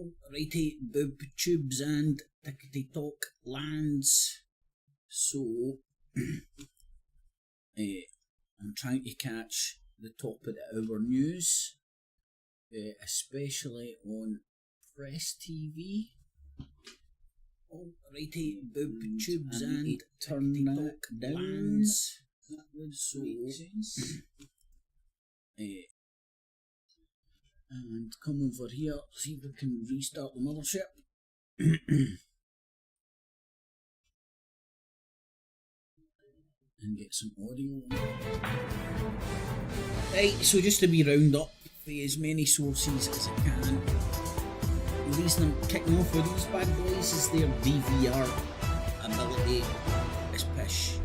Alrighty, boob tubes and tickety-tock lands. So, I'm trying to catch the top of the hour news, especially on Press TV. Alrighty, boob tubes and tickety-tock lands. So, and come over here, see if we can restart the mothership. And get some audio. Right, so just to be round up for as many sources as I can. The reason I'm kicking off with these bad boys is their DVR ability is pish.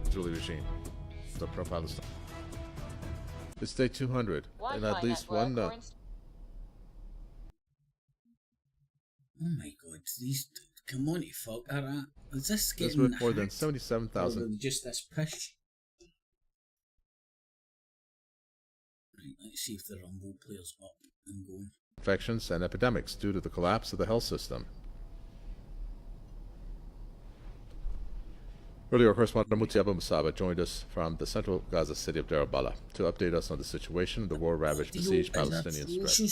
Israeli regime, the pro-Palestine. It's day 200, and at least one. Oh my god, these come on, fuck! Is this getting? That's worth more than 77,000. Just this pish. Right, let's see if the Rumble player's up and going. Infections and epidemics due to the collapse of the health system. Earlier, correspondent Muti Abu Musaba joined us from the central Gaza city of Deir al-Balah to update us on the situation of the war-ravaged besieged Palestinian strip.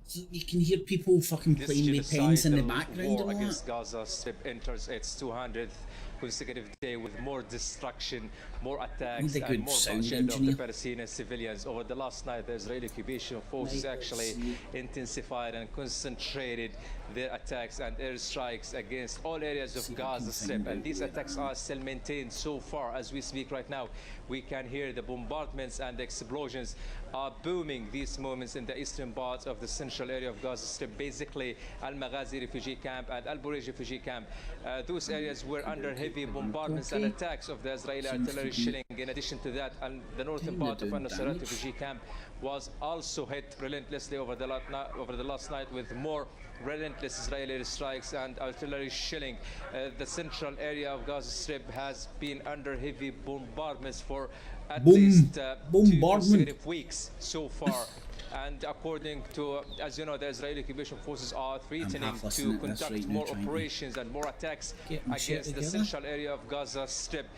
So you can hear people fucking playing with pens in the background. War against Gaza Strip enters its 200th consecutive day with more destruction, more attacks, and more bloodshed of the Palestinian civilians. Over the last night, the Israeli occupation forces actually intensified and concentrated their attacks and airstrikes against all areas of Gaza Strip, and these attacks are still maintained so far. As we speak right now, we can hear the bombardments and the explosions are booming these moments in the eastern part of the central area of Gaza Strip, basically Al-Maghazi refugee camp and Al-Burej refugee camp. Those areas were under heavy bombardments and attacks of the Israeli artillery shelling. In addition to that, the northern part of Al-Nusayrat refugee camp was also hit relentlessly over the last night with more relentless Israeli strikes and artillery shelling. The central area of Gaza Strip has been under heavy bombardments for at least 2 consecutive weeks so far. And according to, as you know, the Israeli occupation forces are threatening to conduct more operations and more attacks against the central area of Gaza Strip.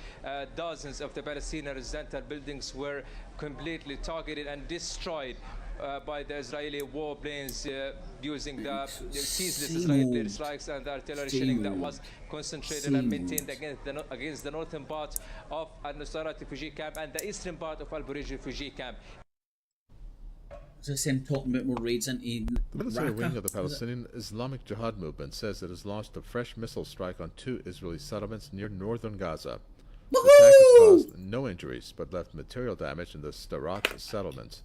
Dozens of the Palestinian residential buildings were completely targeted and destroyed by the Israeli warplanes using the ceaseless Israeli strikes and the artillery shelling that was concentrated and maintained against the northern part of Al-Nusayrat refugee camp and the eastern part of Al-Burej refugee camp. So I'm talking about more raids into the military wing of the Palestinian Islamic Jihad movement says it has launched a fresh missile strike on 2 Israeli settlements near northern Gaza. The attack has caused no injuries but left material damage in the Starat settlement.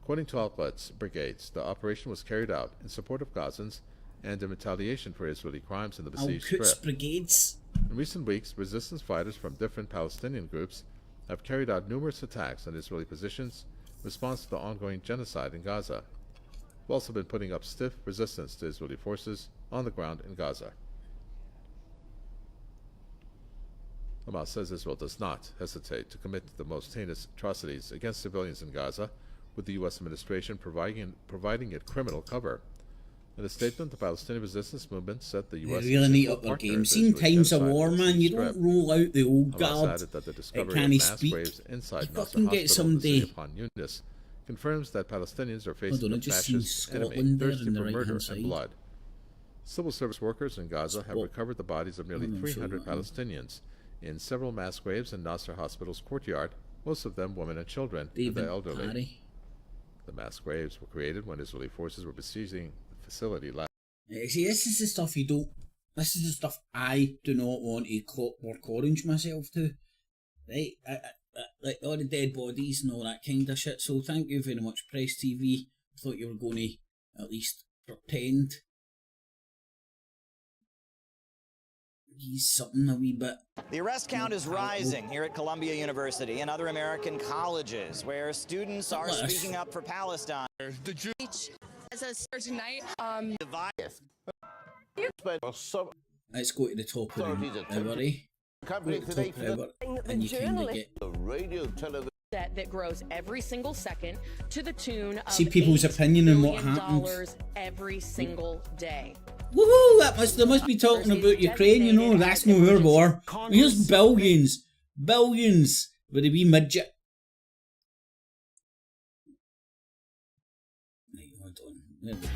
According to Al-Quds brigades, the operation was carried out in support of Gazans and in retaliation for Israeli crimes in the besieged strip. Brigades. In recent weeks, resistance fighters from different Palestinian groups have carried out numerous attacks on Israeli positions in response to the ongoing genocide in Gaza. We've also been putting up stiff resistance to Israeli forces on the ground in Gaza. Hamas says Israel does not hesitate to commit the most heinous atrocities against civilians in Gaza, with the U.S. administration providing it criminal cover. In a statement, the Palestinian resistance movement said the U.S. really need up their game. Seen times of war, man. You don't roll out the old guard. That the discovery can't of mass speak. graves inside You Nasser fucking get Hospital in the city somebody. of Han Yunis confirms that Palestinians are facing a Just seen fascist enemy Scotland there thirsty on the for right murder hand side. and blood. Civil service workers in Gaza have recovered the bodies of nearly 300 Palestinians in several mass graves in Nasser Hospital's courtyard, most of them women and children and the elderly. Harry. The mass graves were created when Israeli forces were besieging the facility last. See, this is the stuff you don't. This is the stuff I do not want to Clockwork Orange myself to. Right? Like all the dead bodies and all that kind of shit. So thank you very much, Press TV. I thought you were going to at least pretend. He's something a wee bit. The arrest count is rising here at Columbia University and other American colleges where students are speaking up for Palestine. The Jews as a certain night, Let's go to the top of the hour, and you can get the radio television that debt that grows every single second to the tune of See people's opinion on what happened every single day. Woohoo! They must be talking about Ukraine, you know. That's no our war. Here's billions with a wee midget. Right, hold on. There we go.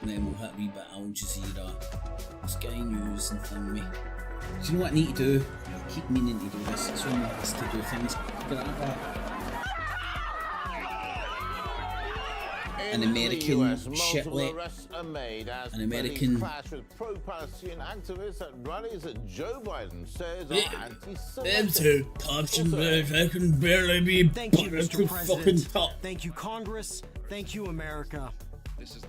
And then we'll hit a wee bit of Al Jazeera, Sky News and thing me. Do you know what I need to do? I keep meaning to do this. It's on my list to do things. An American shitlet, an American clash with pro-Palestinian activists at rallies that Joe Biden says are anti-Semitic. I can barely be. Thank you, Mr. President. Thank you, Congress. Thank you, America.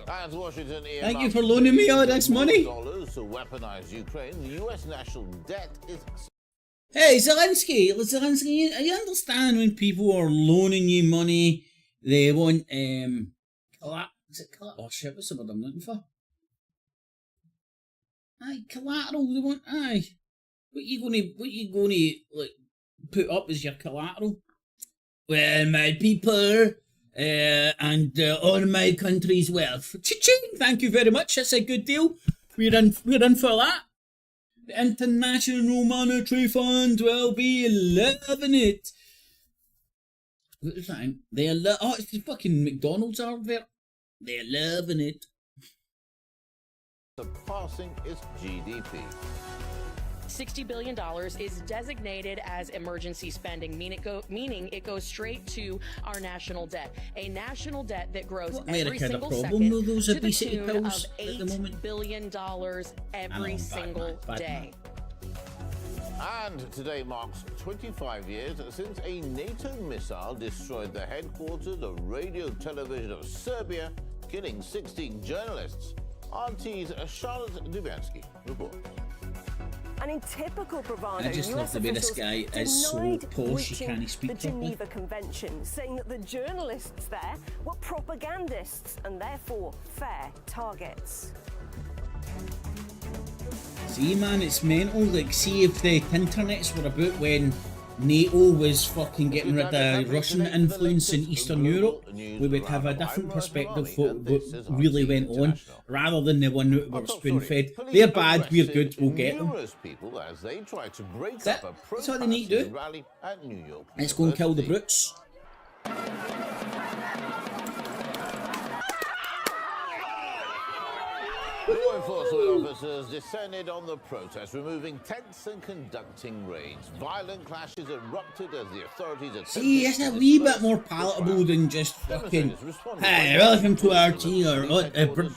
As Washington Thank you for loaning me all this money. Dollars to weaponize Ukraine. The U.S. national debt is. Hey, Zelensky, I understand when people are loaning you money, they want is it collateral? Oh shit, what's the word I'm looking for? Aye, collateral. They want What you gonna like put up as your collateral? Well, my people and all my country's wealth. Cha-ching! Thank you very much. That's a good deal. We're in for that. The International Monetary Fund will be loving it. What is that? It's the fucking McDonald's are there. They're loving it. Surpassing its GDP. $60 billion is designated as emergency spending, meaning it goes straight to our national debt. A national debt that grows every single second to the tune of $8 billion every single day. And today marks 25 years since a NATO missile destroyed the headquarters of Radio Television of Serbia, killing 16 journalists. RT's Charlotte Dubiansky reports. And in typical bravado, I just love the way this guy is so posh he can't speak the Geneva Convention, saying that the journalists there were propagandists and therefore fair targets. See, man, it's mental. Like, see if the internets were about when NATO was fucking getting rid of Russian influence in Eastern Europe, we would have a different perspective of what really went on, rather than the one that were spoon-fed. They're bad, we're good, we'll get them. That's what they need to do. Let's go and kill the brutes. Law enforcement officers descended on the protest, removing tents and conducting raids. Violent clashes erupted as the authorities attempted. See, it's a wee bit more palatable than just fucking, hey, welcome to RT or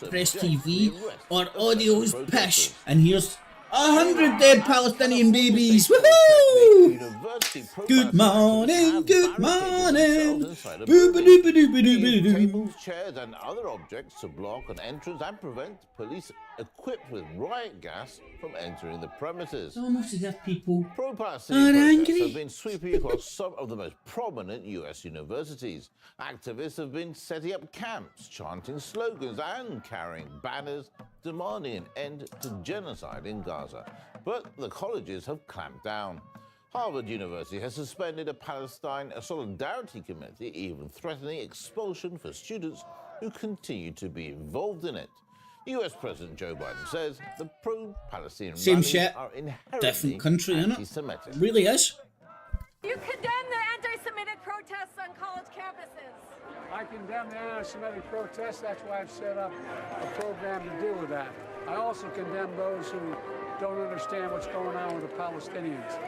Press TV or Audio's Pish, and here's 100 dead Palestinian babies. Woohoo! Good morning, good morning. Tables, chairs, and other objects to block an entrance and prevent police equipped with riot gas from entering the premises. Almost as if people Pro-Palestinian protests have been sweeping across some of the most prominent US universities. Activists have been setting up camps, chanting slogans, and carrying banners demanding an end to genocide in Gaza. But the colleges have clamped down. Harvard University has suspended a Palestine Solidarity Committee, even threatening expulsion for students who continue to be involved in it. US President Joe Biden says the pro-Palestinian rallies are inherently different country, anti-Semitic. It really is. You condemn the anti-Semitic protests on college campuses. I condemn the anti-Semitic protests. That's why I've set up a program to deal with that. I also condemn those who don't understand what's going on with the Palestinians.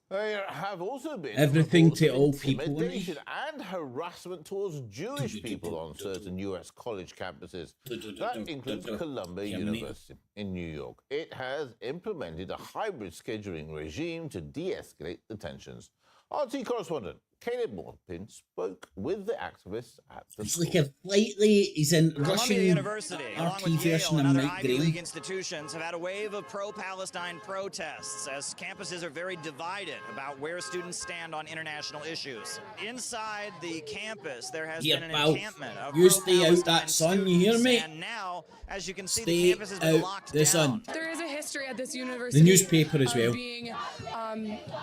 There have also been everything to all people intimidation and harassment towards Jewish people on certain US college campuses. That includes Columbia University in New York. It has implemented a hybrid scheduling regime to de-escalate the tensions. RT correspondent Caleb Morpin spoke with the activists at the It's school. like a slightly, he's in Columbia Russian University, along RT with version Yale of and other Mike Ivy League Graham. institutions have had a wave of pro-Palestine protests as campuses are very divided about where students stand on international issues. Inside the campus, there has been an encampment of you stay out that sun, you hear me? and now, as you can see, Stay the campus has been out locked the down. sun. There is a history at this university. The newspaper as well. Being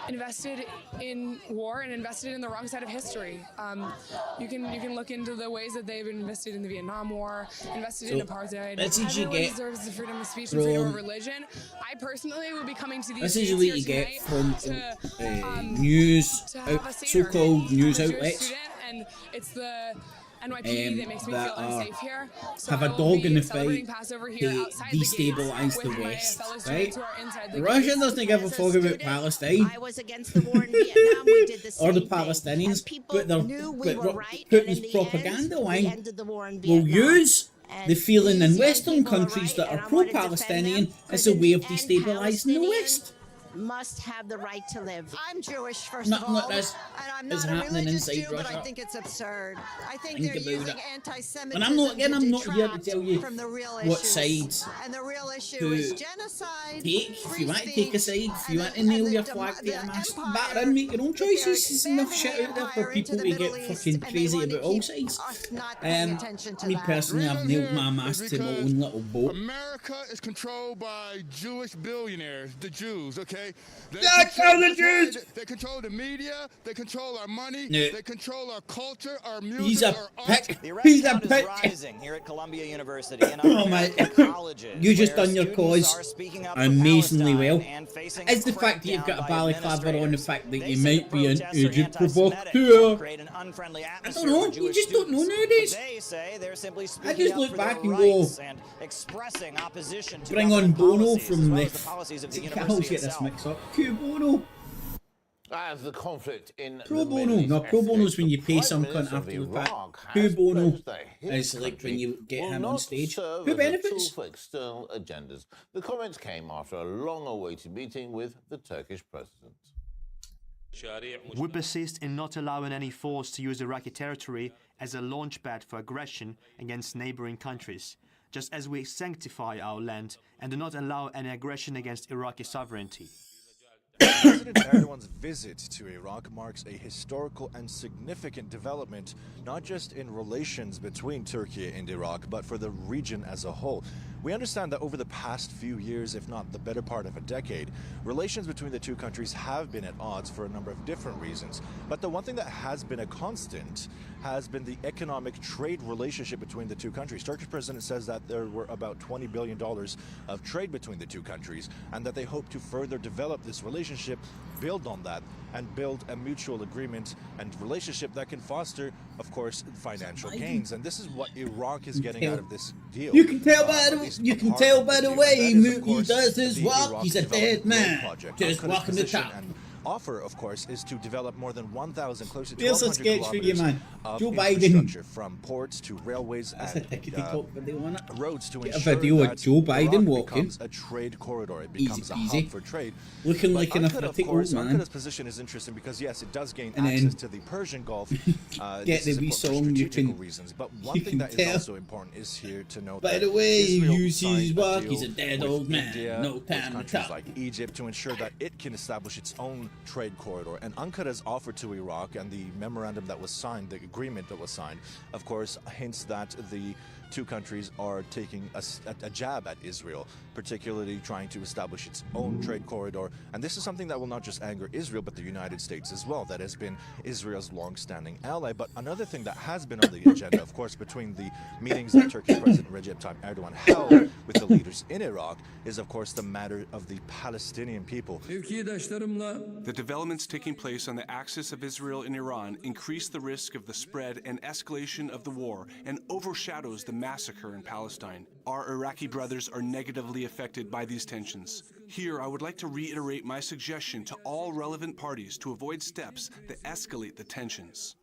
invested in war and invested in the wrong side of history. You can look into the ways that they've invested in the Vietnam War, invested in apartheid. That's what you Everyone get deserves the freedom of speech and freedom of religion. I personally will be coming to these. This is states what here you get tonight from to, news, to have a say or so-called hearing. news I'm a Jewish outlets. student, and it's the NYPD that makes me feel unsafe here. So have I a will dog in be the celebrating fight Passover here to outside the gates destabilise with the my West, fellow right? students who are inside the Russia gates. doesn't give a fuck about Palestine. I was against the war in Vietnam. We did the same Or the thing. Palestinians, And people but they're knew we were right. Putin's and in the propaganda end, line we ended the war in will Vietnam. use the feeling in these young Western people are countries right, that and are I want to defend pro-Palestinian them, as a way of and destabilising the Palestinians West. must have the right to live. I'm Jewish, first Nothing of all, like this and I'm is not a happening religious inside Jew, but I Russia. think it's absurd. I think Think they're about using it. anti-Semitism And I'm not here to detract tell you from the real what issues. sides And the real issue to is genocide. take. If free you want to take a speech, side, if you want to nail your flag to a mast, batter and make your own choices. There's enough shit out there for people to get fucking crazy about all sides. Me personally, I've nailed my mast to my own little boat. America is controlled by Jewish billionaires, the Jews, okay? That's how the Jews! They control the media, they control our money, No. they control our culture, our music, He's a our art. pick. The arrest He's a count is pick. rising here at Columbia University and Oh other my! American colleges. You just where done your students are cause speaking up for amazingly Palestine well. and facing It's a the fact that you've crackdown got a by balaclava on, the administrators. fact that They you say might the be an protests are agent anti-Semitic provocateur. and create an unfriendly I atmosphere don't know. for Jewish You just don't know students. nowadays. They say they're simply I speaking just up look for back their and go, rights and expressing opposition to bring on government Bono policies, from as well the. as the policies of the I always university get this itself. mixed up. Q Bono. As the conflict in Pro the bono. Middle East No, pro bono is escalates, when you the pay Prime some Minister cunt of after the fact. Iraq Q has bono pledged that his is like when country you get will him on not stage. serve Who as a tool benefits? for external agendas. The comments came after a long-awaited meeting with the Turkish president. We persist in not allowing any force to use Iraqi territory as a launchpad for aggression against neighboring countries, just as we sanctify our land and do not allow any aggression against Iraqi sovereignty. President Erdogan's visit to Iraq marks a historical and significant development, not just in relations between Turkey and Iraq, but for the region as a whole. We understand that over the past few years, if not the better part of a decade, relations between the two countries have been at odds for a number of different reasons. But the one thing that has been a constant has been the economic trade relationship between the two countries. Turkish president says that there were about $20 billion of trade between the two countries, and that they hope to further develop this relationship, build on that, and build a mutual agreement and relationship that can foster, of course, financial gains. And this is what Iraq is getting out of this deal. You can tell by the way he does his work. He's a dead man. Just walking the top. Offer, of course, is to develop more than 1,000, close to Here's a 1,200 sketch for you, kilometers man. of Joe Biden. infrastructure, from ports to railways and roads to Get a ensure video of that Joe Biden Iraq walking. becomes a trade corridor. It becomes a Easy. hub for trade. Looking But like an Ankara, of athletic course, old man. Ankara's position is interesting because, yes, it does gain And then access to the Persian Gulf. get the wee for song you strategical can. reasons. But you one thing can that is tell. also important is here to note By that the way, he Israel uses signed his a work. deal He's a dead with old man. India, No with time to countries talk. like Egypt, to ensure that it can establish its own trade corridor. And Ankara's offer to Iraq and the memorandum that was signed, the agreement that was signed, of course, hints that the two countries are taking a jab at Israel, particularly trying to establish its own trade corridor. And this is something that will not just anger Israel, but the United States as well. That has been Israel's long-standing ally. But another thing that has been on the agenda, of course, between the meetings that Turkish President Recep Tayyip Erdogan held with the leaders in Iraq is, of course, the matter of the Palestinian people. The developments taking place on the axis of Israel and Iran increase the risk of the spread and escalation of the war and overshadows the massacre in Palestine. Our Iraqi brothers are negatively affected by these tensions. Here, I would like to reiterate my suggestion to all relevant parties to avoid steps that escalate the tensions.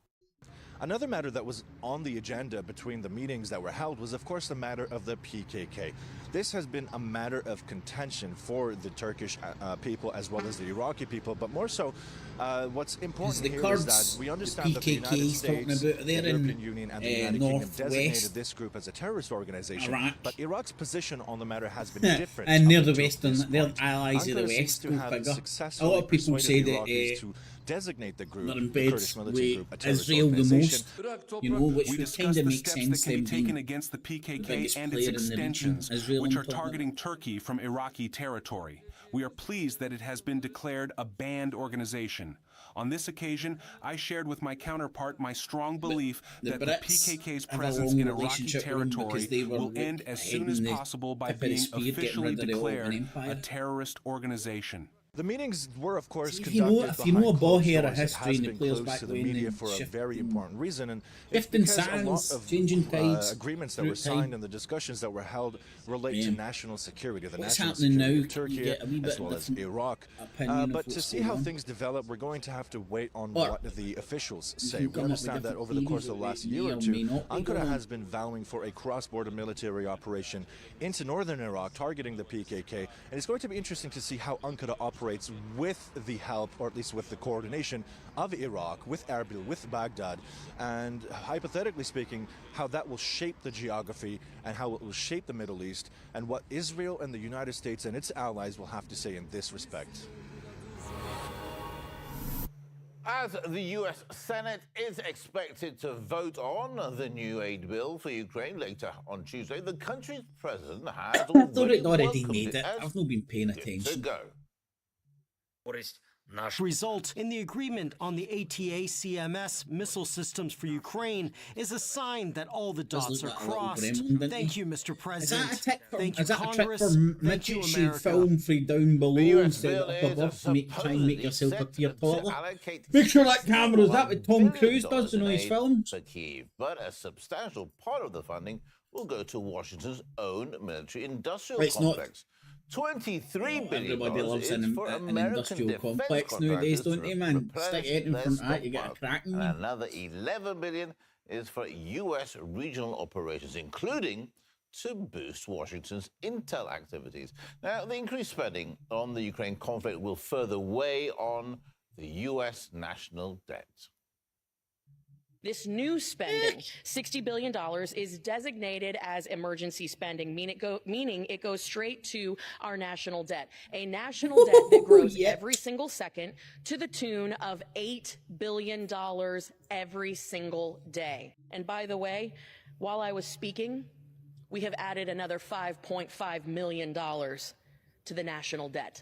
Another matter that was on the agenda between the meetings that were held was, of course, the matter of the PKK. this has been a matter of contention for the Turkish people as well as the Iraqi people, but more so, what's important here is that we understand that the United States, the European Union, and the United Kingdom designated this group as a terrorist organization, but Iraq's position on the matter has been different. And they're the Western, they're allies of the West. A lot of people say that designate the group, they're in the bed Kurdish military group, a terrorist Israel the organization. most, you know, which we would discussed kind of the make steps sense that can be them being taken against the PKK biggest and player its in the region, extensions, Israel which and are Turkey. targeting Turkey from Iraqi territory. We are pleased that it has been declared a banned organization. On this occasion, I shared with my counterpart my strong belief that the PKK's presence in Iraqi territory will end as soon as possible by being officially declared a terrorist organization. The meetings were, of course, if you know a ball here a history in the players back to the media for a very important reason, and it's shifting because a lot sands, of changing tides, agreements that were signed and the discussions that were held relate to national security, the What's national happening security now, of Turkey you get a wee bit as well as different Iraq. opinion of But to what's see going how on. things develop, we're going to have to wait on Or what the officials you say. can We come up with understand that different over the course of the theories last that year may or or two, may not be going Ankara on. has been vowing for a cross-border military operation into northern Iraq, targeting the PKK. And it's going to be interesting to see how Ankara operates with the help, or at least with the coordination of Iraq, with Erbil, with Baghdad, and hypothetically speaking, how that will shape the geography and how it will shape the Middle East, and what Israel and the United States and its allies will have to say in this respect. As the U.S. Senate is expected to vote on the new aid bill for Ukraine later on Tuesday, the country's president has I thought it already welcomed made it it. as I've not been paying good attention. to go. Result in the agreement on the ATA-CMS missile systems for Ukraine is a sign that all the dots are crossed. Thank you, Mr. Is President. that a trick for, Thank you, is that a trick Congress. for Thank you, midgets you America. film for down below instead of up above to try and make yourself appear taller? Make sure that camera is that what Tom Cruise does in all his films. For Kyiv, but a substantial part of the funding will go to Washington's own military-industrial It's not- complex. $23 billion Everybody loves is for an American industrial defense complex nowadays, contractors don't to they, man? replenish Stick it in their front of that, you get a stockpile. crack in And you. another $11 billion is for U.S. regional operations, including to boost Washington's intel activities. Now, the increased spending on the Ukraine conflict will further weigh on the U.S. national debt. This new spending, $60 billion, is designated as emergency spending, meaning it goes straight to our national debt. A national debt that grows every single second to the tune of $8 billion every single day. And by the way, while I was speaking, we have added another $5.5 million to the national debt.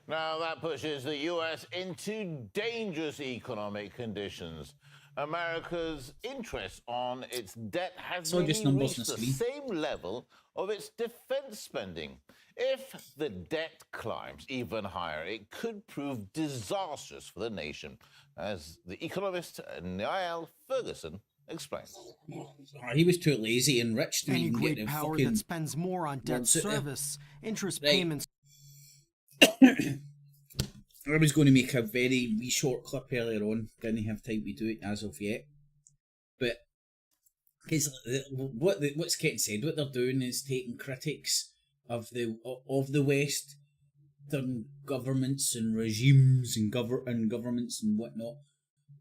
Now, that pushes the U.S. into dangerous economic conditions. America's interest on its debt has nearly reached the same level of its defense spending. If the debt climbs even higher, it could prove disastrous for the nation, as the economist Niall Ferguson explains. He was too lazy and rich to Any even get great the power fucking that spends more on debt words out there. service, interest Right. payments. I was going to make a very wee short clip earlier on. Didn't have time to do it as of yet. But because what's getting said, what they're doing is taking critics of the West, their governments and regimes and governments and whatnot,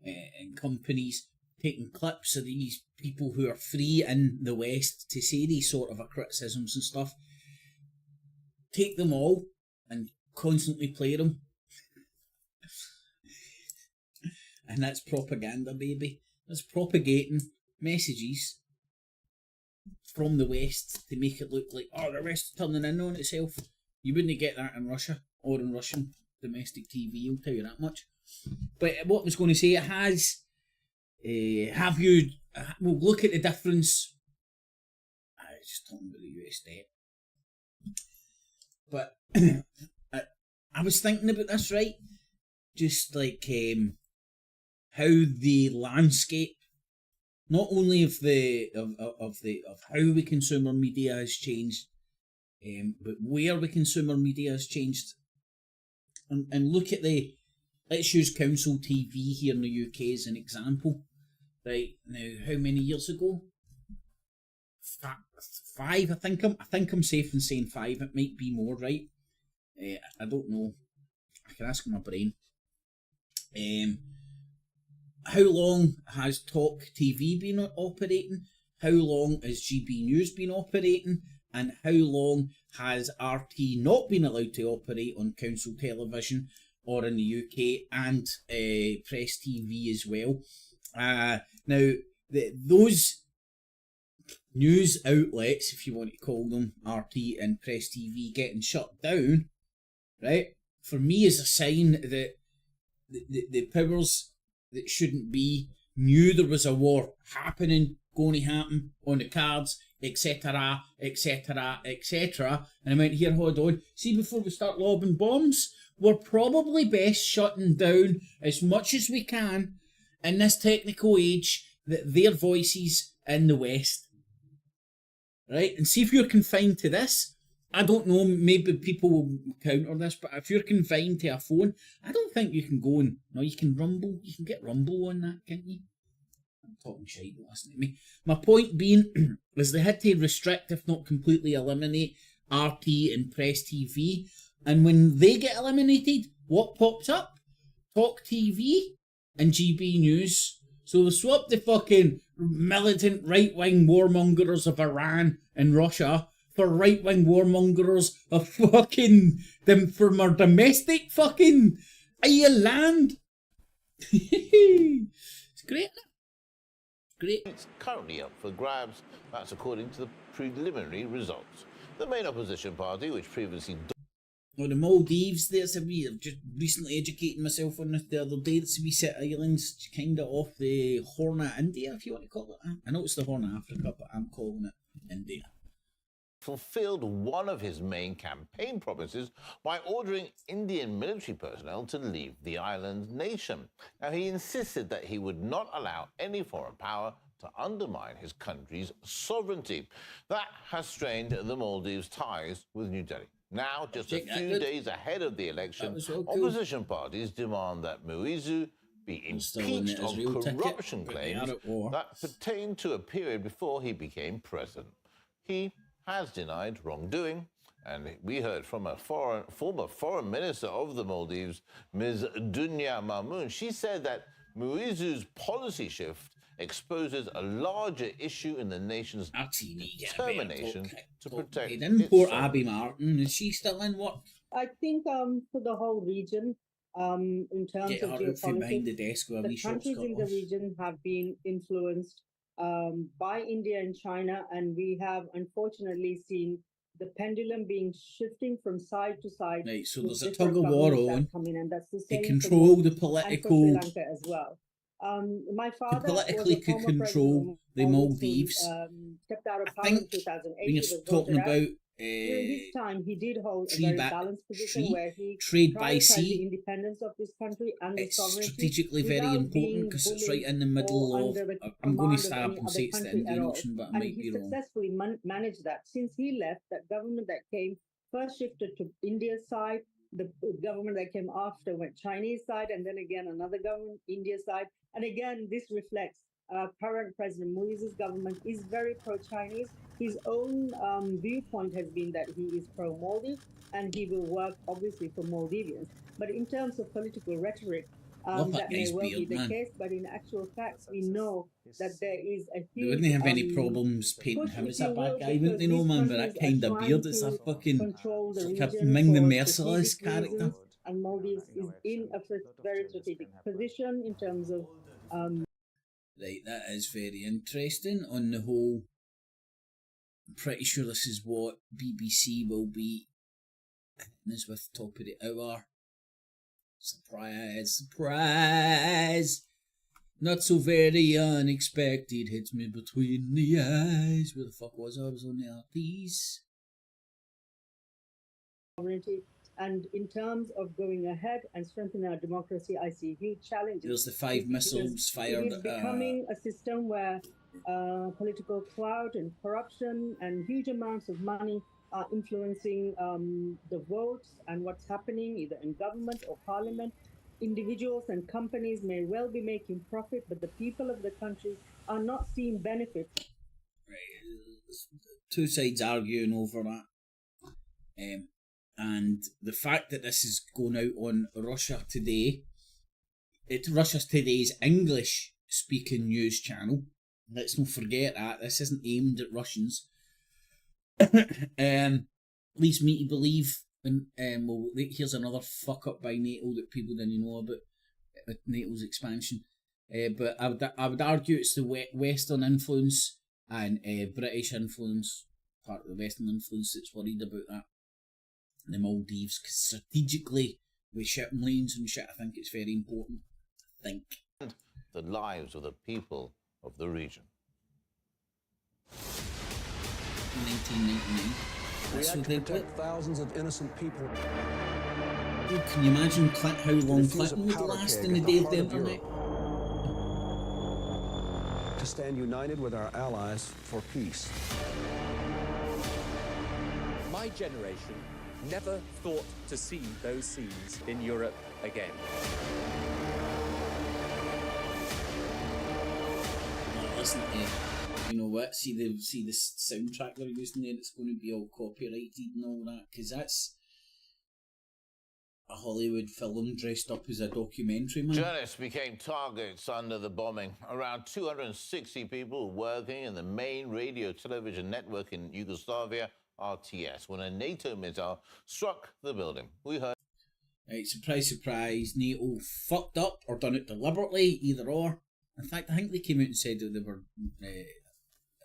and companies, taking clips of these people who are free in the West to say these sort of criticisms and stuff. Take them all and constantly play them. And that's propaganda, baby. That's propagating messages from the West to make it look like, oh, the West is turning in on itself. You wouldn't get that in Russia or in Russian domestic TV, I'll tell you that much. But what I was going to say, it has, well, look at the difference. I was just talking about the US debt. But I was thinking about this, right? Just like how the landscape, not only of how we consume our media has changed, but where we consume our media has changed. And look at let's use Council TV here in the UK as an example. Right, now, how many years ago? 5. I think I'm safe in saying 5. It might be more, right? I don't know. I can ask my brain. How long has Talk TV been operating? How long has GB News been operating? And how long has RT not been allowed to operate on council television or in the UK and Press TV as well? Now, those news outlets, if you want to call them, RT and Press TV, getting shut down, right, for me is a sign that the powers that shouldn't be knew there was a war happening, going to happen, on the cards, etc., etc., etc. And I went, here, hold on, see, before we start lobbing bombs, we're probably best shutting down as much as we can in this technical age that their voices in the West. Right? And see if you're confined to this. I don't know, maybe people will counter this, but if you're confined to a phone, I don't think you can go and... No, you can Rumble. You can get Rumble on that, can't you? I'm talking shite, don't listen to me. My point being is they had to restrict, if not completely eliminate, RT and Press TV. And when they get eliminated, what pops up? Talk TV and GB News. So they swapped the fucking militant right-wing warmongers of Iran and Russia for right-wing warmongers of fucking them from our domestic fucking land. It's great. Great. It's currently up for grabs. That's according to the preliminary results. The main opposition party, which previously... Well, the Maldives, there's a wee... I've just recently educated myself on this the other day. There's a wee set of islands kind of off the Horn of India, if you want to call it that. I know it's the Horn of Africa, but I'm calling it India. Fulfilled one of his main campaign promises by ordering Indian military personnel to leave the island nation. Now, he insisted that he would not allow any foreign power to undermine his country's sovereignty. That has strained the Maldives' ties with New Delhi. Now, just a few days ahead of the election, opposition parties demand that Muizu be impeached on corruption claims that pertain to a period before he became president. He has denied wrongdoing, and we heard from a former foreign minister of the Maldives, Ms. Dunya Mamoon. She said that Muizu's policy shift exposes a larger issue in the nation's determination to protect its poor Abby Martin. Is she still in work? I think for the whole region, in terms of geopolitics, behind the desk while the countries in the region have been influenced by India and China, and we have unfortunately seen the pendulum being shifting from side to side. Right, so there's a tug of war on to control the political. Sri Lanka as well. My father to politically control the Maldives. Stepped out of I power think in 2008. when you're talking about during his time, he did hold a very balanced position where he trade by prioritized sea. the independence of this country and the It's sovereignty strategically very important because it's right in the middle of. I'm going to stab and say it's the Indian Ocean, but I might be wrong. And he successfully managed that. Since he left, that government that came first shifted to India's side. The government that came after went Chinese side, and then again another government, India side. And again, this reflects current President Muizu's government is very pro-Chinese. His own viewpoint has been that he is pro-Maldives, and he will work obviously for Maldivians. But in terms of political rhetoric, that may well be the case. But in actual facts, we know that there is a huge... They wouldn't have any problems painting him as a bad guy, wouldn't they, no, man? But that kind of beard, it's a fucking... It's like a Ming the Merciless character. And Maldives is in a very strategic position in terms of... Right, that is very interesting on the whole. I'm pretty sure this is what BBC will be hitting us with top of the hour. Surprise, surprise! Not so very unexpected, hits me between the eyes. Where the fuck was I? I was on the RTs. And in terms of going ahead and strengthening our democracy, I see huge challenges. There's the 5 missiles fired. It is becoming a system where political clout and corruption and huge amounts of money are influencing the votes and what's happening either in government or parliament. Individuals and companies may well be making profit, but the people of the country are not seeing benefits. two sides arguing over that. And the fact that this is going out on Russia Today, it's Russia Today's English-speaking news channel. Let's not forget that. This isn't aimed at Russians. Leads me to believe, and well, here's another fuck-up by NATO that people didn't know about NATO's expansion. But I would argue it's the Western influence and British influence, part of the Western influence that's worried about that. The Maldives, because strategically, with shipping lanes and shit, I think it's very important. The lives of the people of the region. 1999. We have to protect thousands of innocent people. Can you imagine how long Clinton would last in the day of the internet? To stand united with our allies for peace. My generation never thought to see those scenes in Europe again. Listen, you know what? See the soundtrack they're using there. It's going to be all copyrighted and all that, because that's a Hollywood film dressed up as a documentary, man. Journalists became targets under the bombing. Around 260 people working in the main radio television network in Yugoslavia, RTS, when a NATO missile struck the building. We heard. Right, surprise, surprise. NATO fucked up or done it deliberately, either or. In fact, I think they came out and said that they were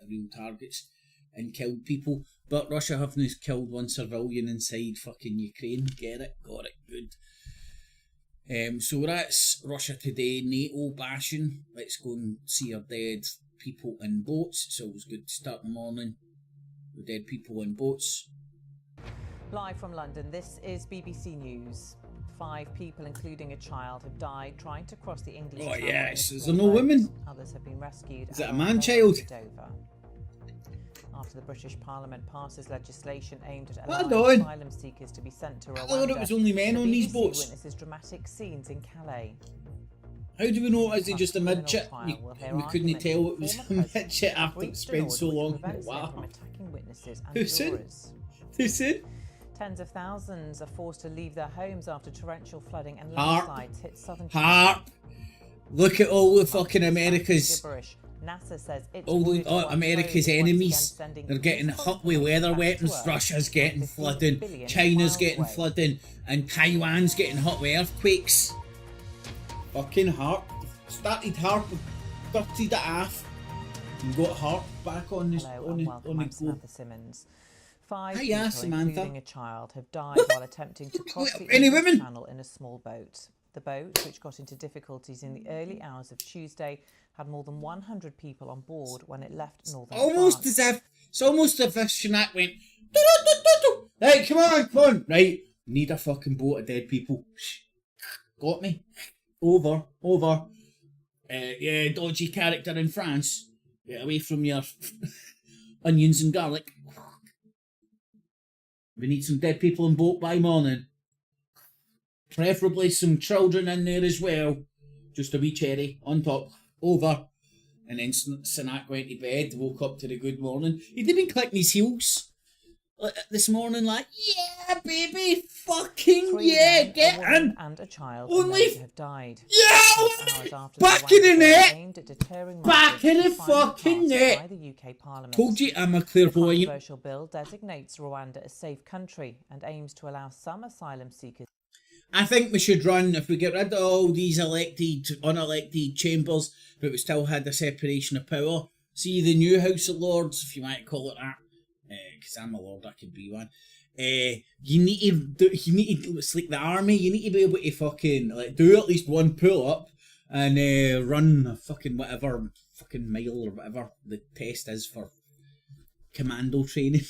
real targets and killed people. But Russia haven't killed one civilian inside fucking Ukraine. Get it? Got it. Good. So that's Russia Today, NATO bashing. Let's go and see our dead people in boats. It's always good to start in the morning with dead people in boats. Live from London, this is BBC News. 5 people, including a child, have died trying to cross the English Channel. Oh yes, is there no women? Others have been rescued. Is it a man-child? After the British Parliament passes legislation aimed at allowing asylum seekers to be sent to Rwanda. I thought it was only men on these boats. Witnesses dramatic scenes in Calais. How do we know? Is it just a midget? We couldn't tell it was a midget after it spent so long. Wow. Who said? Who said? Tens of thousands are forced to leave their homes after torrential flooding and landslides hit southern. Look at all the fucking America's. NASA says all America's enemies. They're getting hit with weather weapons. Russia's getting flooding. China's getting flooding. And Taiwan's getting hit with earthquakes. Fucking HARP. Started HARP, gutted it half. And got HARP back on the I'm Samantha Simmons. 5 Hiya, people, Samantha. including a child, have died while attempting to cross the Any English women? Channel in a small boat. The boat, which got into difficulties in the early hours of Tuesday, had more than 100 people on board when it left northern Almost France. as if it's almost as if Shinak went. "Do-do-do-do-do." Right, come on. Right, need a fucking boat of dead people. Got me. Over. Yeah, dodgy character in France. Get away from your onions and garlic. We need some dead people on boat by morning. Preferably some children in there as well. Just a wee cherry on top. Over. And then Sanak went to bed, woke up to the good morning. He'd been clicking his heels this morning like, yeah, baby, fucking yeah, get in. And a child Only have died. Yeah, back in the net. Back in the fucking net. By the UK Parliament. Told you I'm a clairvoyant. The controversial bill designates Rwanda a safe country and aims to allow some asylum seekers. I think we should run, if we get rid of all these unelected chambers, but we still had a separation of power. See the new House of Lords, if you might call it that, because I'm a lord, I could be one. You need to, it's like the army, you need to be able to fucking, do at least one pull-up and run a fucking whatever, fucking mile or whatever the test is for commando training.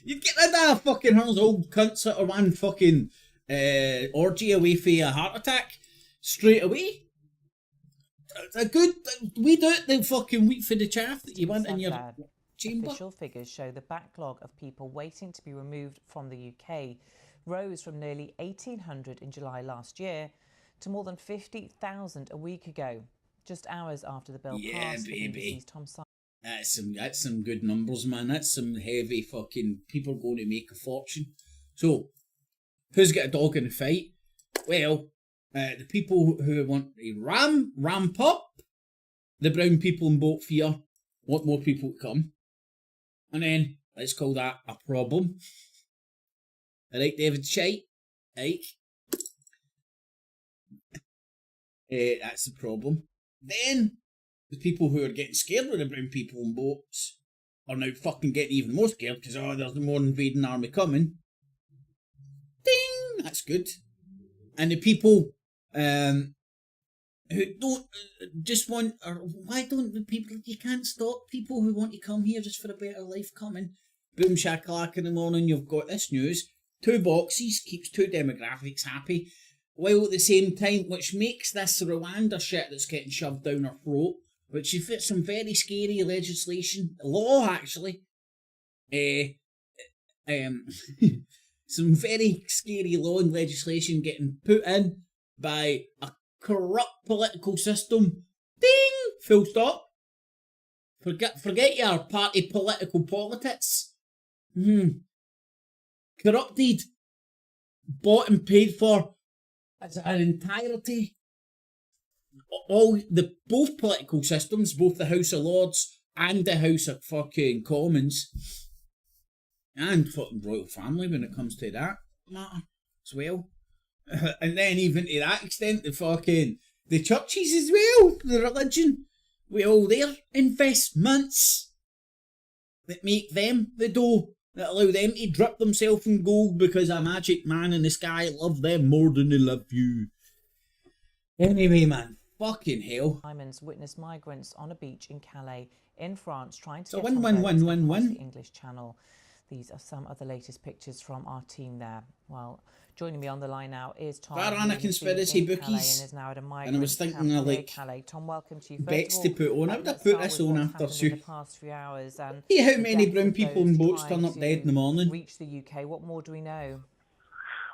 You'd get rid of fucking hurls old cunts that are one fucking orgy away for a heart attack straight away. A good, we do it the fucking wheat for the chaff that you want in your chamber. Official figures show the backlog of people waiting to be removed from the UK rose from nearly 1,800 in July last year to more than 50,000 a week ago, just hours after the bill passed. Baby. BBC's Tom Simon. That's some good numbers, man. That's some heavy fucking people going to make a fortune. So, who's got a dog in the fight? Well, the people who want to ramp up the brown people in boat fear want more people to come. And then, let's call that a problem. Alright, David Shite? Right. That's the problem. Then, the people who are getting scared of the brown people in boats are now fucking getting even more scared because, there's more invading army coming. Ding! That's good. And the people who don't just want, or why don't the people, you can't stop people who want to come here just for a better life coming. Boom shakalaka in the morning, you've got this news. 2 boxes, keeps 2 demographics happy, while at the same time, which makes this Rwanda shit that's getting shoved down our throat, which you fit some very scary legislation, law actually, some very scary law and legislation getting put in by a corrupt political system. Ding! Full stop. Forget your party political politics. Corrupted, bought and paid for as an entirety. Both political systems, both the House of Lords and the House of fucking Commons, and fucking royal family when it comes to that matter as well. And then even to that extent, the churches as well, the religion, with all their investments that make them the dough, that allow them to drip themselves in gold because a magic man in the sky loves them more than they love you. Anyway, man, fucking hell. Simons witnessed migrants on a beach in Calais in France trying to So get win. the English Channel. These are some of the latest pictures from our team there. Well, joining me on the line now is Tom. Varana conspiracy bookies. And is now at a and I was thinking of like Calais. Tom, welcome to you. Bets to put on. I would have put this on after in the past few hours. And see how many brown people in boats turn up dead in the morning. Reach the UK. What more do we know?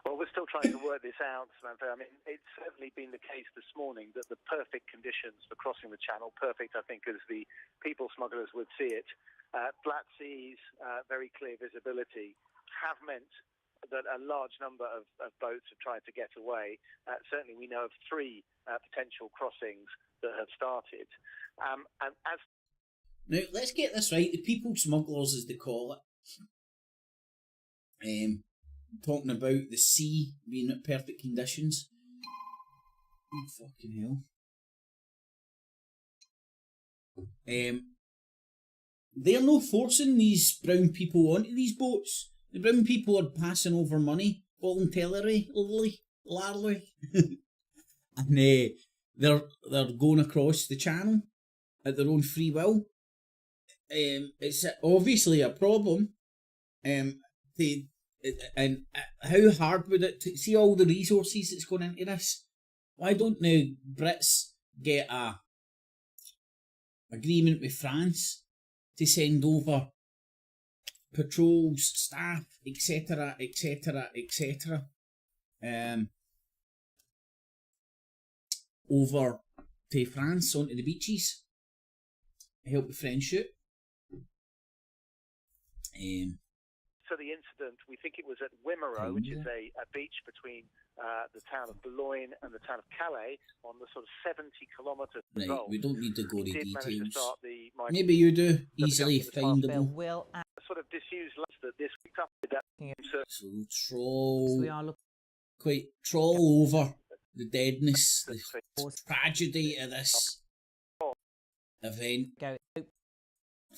Well, we're still trying to work this out, Samantha. I mean, it's certainly been the case this morning that the perfect conditions for crossing the channel, perfect, I think, as the people smugglers would see it, flat seas, very clear visibility, have meant that a large number of boats have tried to get away. Certainly we know of 3 potential crossings that have started. And as now, let's get this right. The people smugglers, as they call it, talking about the sea being at perfect conditions. Oh, fucking hell. They're no forcing these brown people onto these boats. The brown people are passing over money voluntarily, and they're going across the channel at their own free will. It's obviously a problem. And how hard would it see all the resources that's going into this? Why don't the Brits get a agreement with France to send over patrols, staff, etc., over to France onto the beaches, help the French shoot. So the incident, we think it was at Wimereux, which is a beach between the town of Boulogne and the town of Calais, on the sort of 70-kilometre Right, zone. we don't need to go to Did manage to details. start the Maybe you do, easily findable. Sort of disused lunch that this week up with that. So troll over the deadness, the tragedy of this event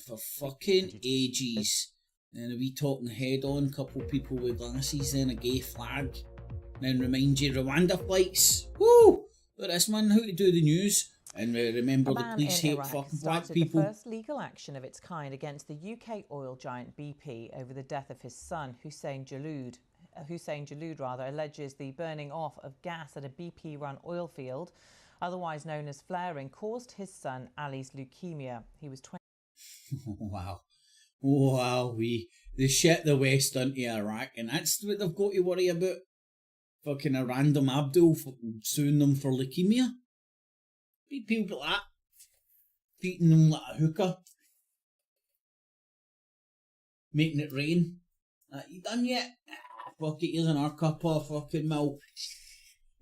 for fucking ages. Then a wee talking head on, couple people with glasses, then a gay flag. Then remind you Rwanda flights. Woo! But this man, how to do the news. And remember the police hate fucking black people. The first legal action of its kind against the UK oil giant BP over the death of his son, Hussein Jaloud, alleges the burning off of gas at a BP-run oil field, otherwise known as flaring, caused his son Ali's leukemia. He was 20. Wow, the shit the West done to Iraq, and that's what they've got to worry about. Fucking a random Abdul suing them for leukemia. People like that, beating them like a hooker. making it rain. You done yet? Fuck it, here's another cup of fucking milk.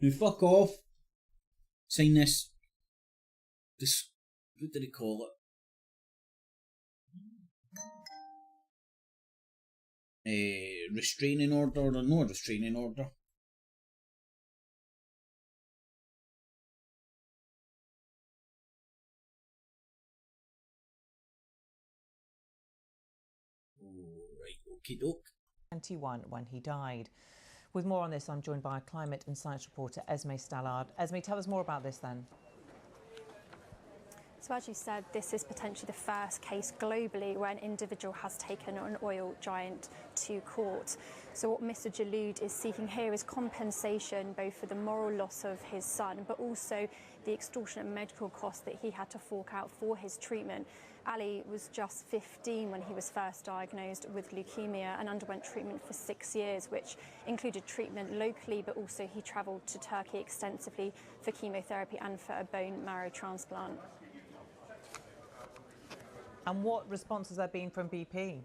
Now fuck off. Sign this. What did he call it? Restraining order or no restraining order? Right, okie doke. 21 when he died. With more on this, I'm joined by climate and science reporter Esme Stallard. Esme, tell us more about this then. So as you said, this is potentially the first case globally where an individual has taken an oil giant to court. So what Mr. Jaloud is seeking here is compensation both for the moral loss of his son, but also the extortionate medical costs that he had to fork out for his treatment. Ali was just 15 when he was first diagnosed with leukemia and underwent treatment for 6 years, which included treatment locally, but also he travelled to Turkey extensively for chemotherapy and for a bone marrow transplant. And what response has there been from BP?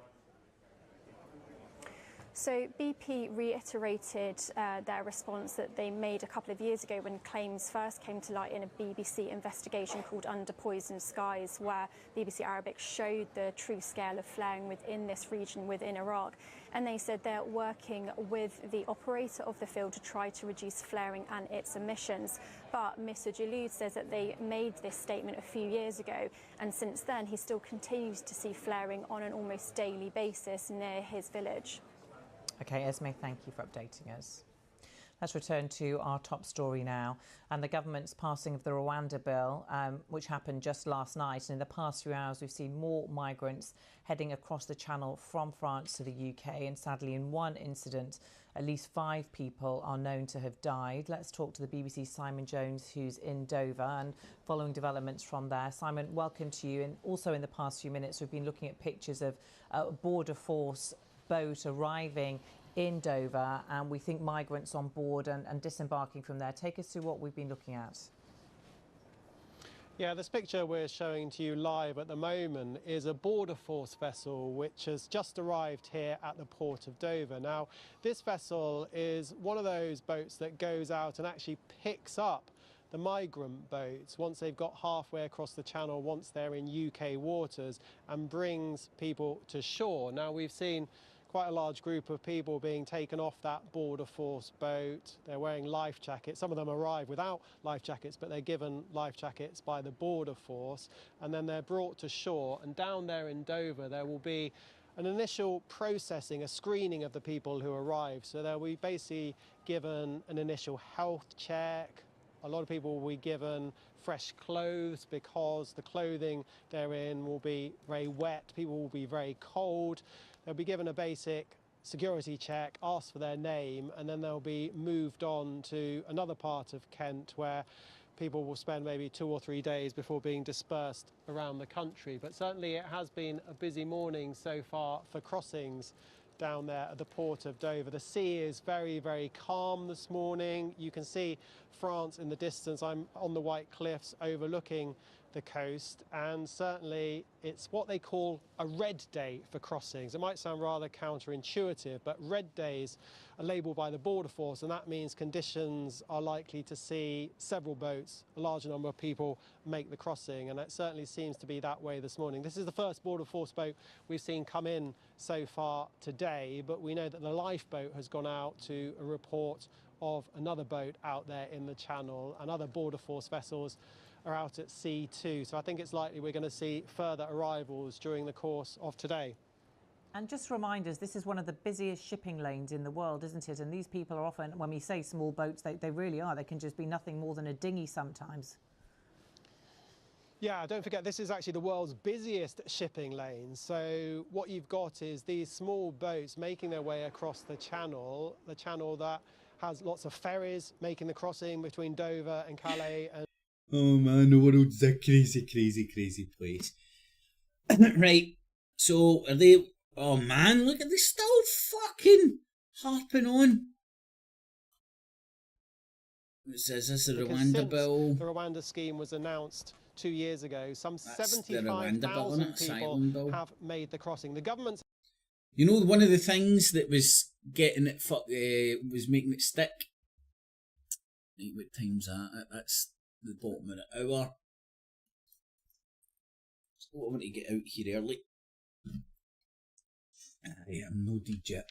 So BP reiterated their response that they made a couple of years ago when claims first came to light in a BBC investigation called Under Poisoned Skies, where BBC Arabic showed the true scale of flaring within this region within Iraq. And they said they're working with the operator of the field to try to reduce flaring and its emissions. But Mr. Jaloud says that they made this statement a few years ago, and since then he still continues to see flaring on an almost daily basis near his village. Okay, Esme, thank you for updating us. Let's return to our top story now, and the government's passing of the Rwanda bill, which happened just last night. And in the past few hours, we've seen more migrants heading across the Channel from France to the UK. And sadly, in one incident, at least 5 people are known to have died. Let's talk to the BBC's Simon Jones, who's in Dover, and following developments from there. Simon, welcome to you. And also in the past few minutes, we've been looking at pictures of a border force boat arriving in Dover, and we think migrants on board and disembarking from there. Take us through what we've been looking at. Yeah, this picture we're showing to you live at the moment is a border force vessel which has just arrived here at the port of Dover. Now, this vessel is one of those boats that goes out and actually picks up the migrant boats once they've got halfway across the channel, once they're in UK waters, and brings people to shore. Now, we've seen quite a large group of people being taken off that border force boat. They're wearing life jackets. Some of them arrive without life jackets, but they're given life jackets by the border force, and then they're brought to shore. And down there in Dover, there will be an initial processing, a screening of the people who arrive. So they'll be basically given an initial health check. A lot of people will be given fresh clothes because the clothing they're in will be very wet. People will be very cold. They'll be given a basic security check, asked for their name, and then they'll be moved on to another part of Kent where people will spend maybe 2 or 3 days before being dispersed around the country. But certainly it has been a busy morning so far for crossings down there at the port of Dover. The sea is very, very calm this morning. You can see France in the distance. I'm on the White Cliffs overlooking the coast, and certainly it's what they call a red day for crossings. It might sound rather counterintuitive, but red days are labelled by the border force, and that means conditions are likely to see several boats, a large number of people make the crossing, and it certainly seems to be that way this morning. This is the first border force boat we've seen come in so far today, but we know that the lifeboat has gone out to a report of another boat out there in the channel, and other border force vessels are out at sea too. So I think it's likely we're going to see further arrivals during the course of today. And just remind us, this is one of the busiest shipping lanes in the world, isn't it? And these people are often, when we say small boats, they really are. They can just be nothing more than a dinghy sometimes. Yeah, don't forget, this is actually the world's busiest shipping lane. So what you've got is these small boats making their way across the channel that has lots of ferries making the crossing between Dover and Calais. And oh man, the world's a crazy, crazy, crazy place. Right, so are they... Oh man, look at this, still fucking harping on. Is this a Rwanda bill? The Rwanda scheme was announced 2 years ago. Some 75,000 people have made the crossing. The government's... You know, one of the things that was getting it was making it stick. What time's that? That's the bottom of the hour. So I want to get out here early. I'm no DJ.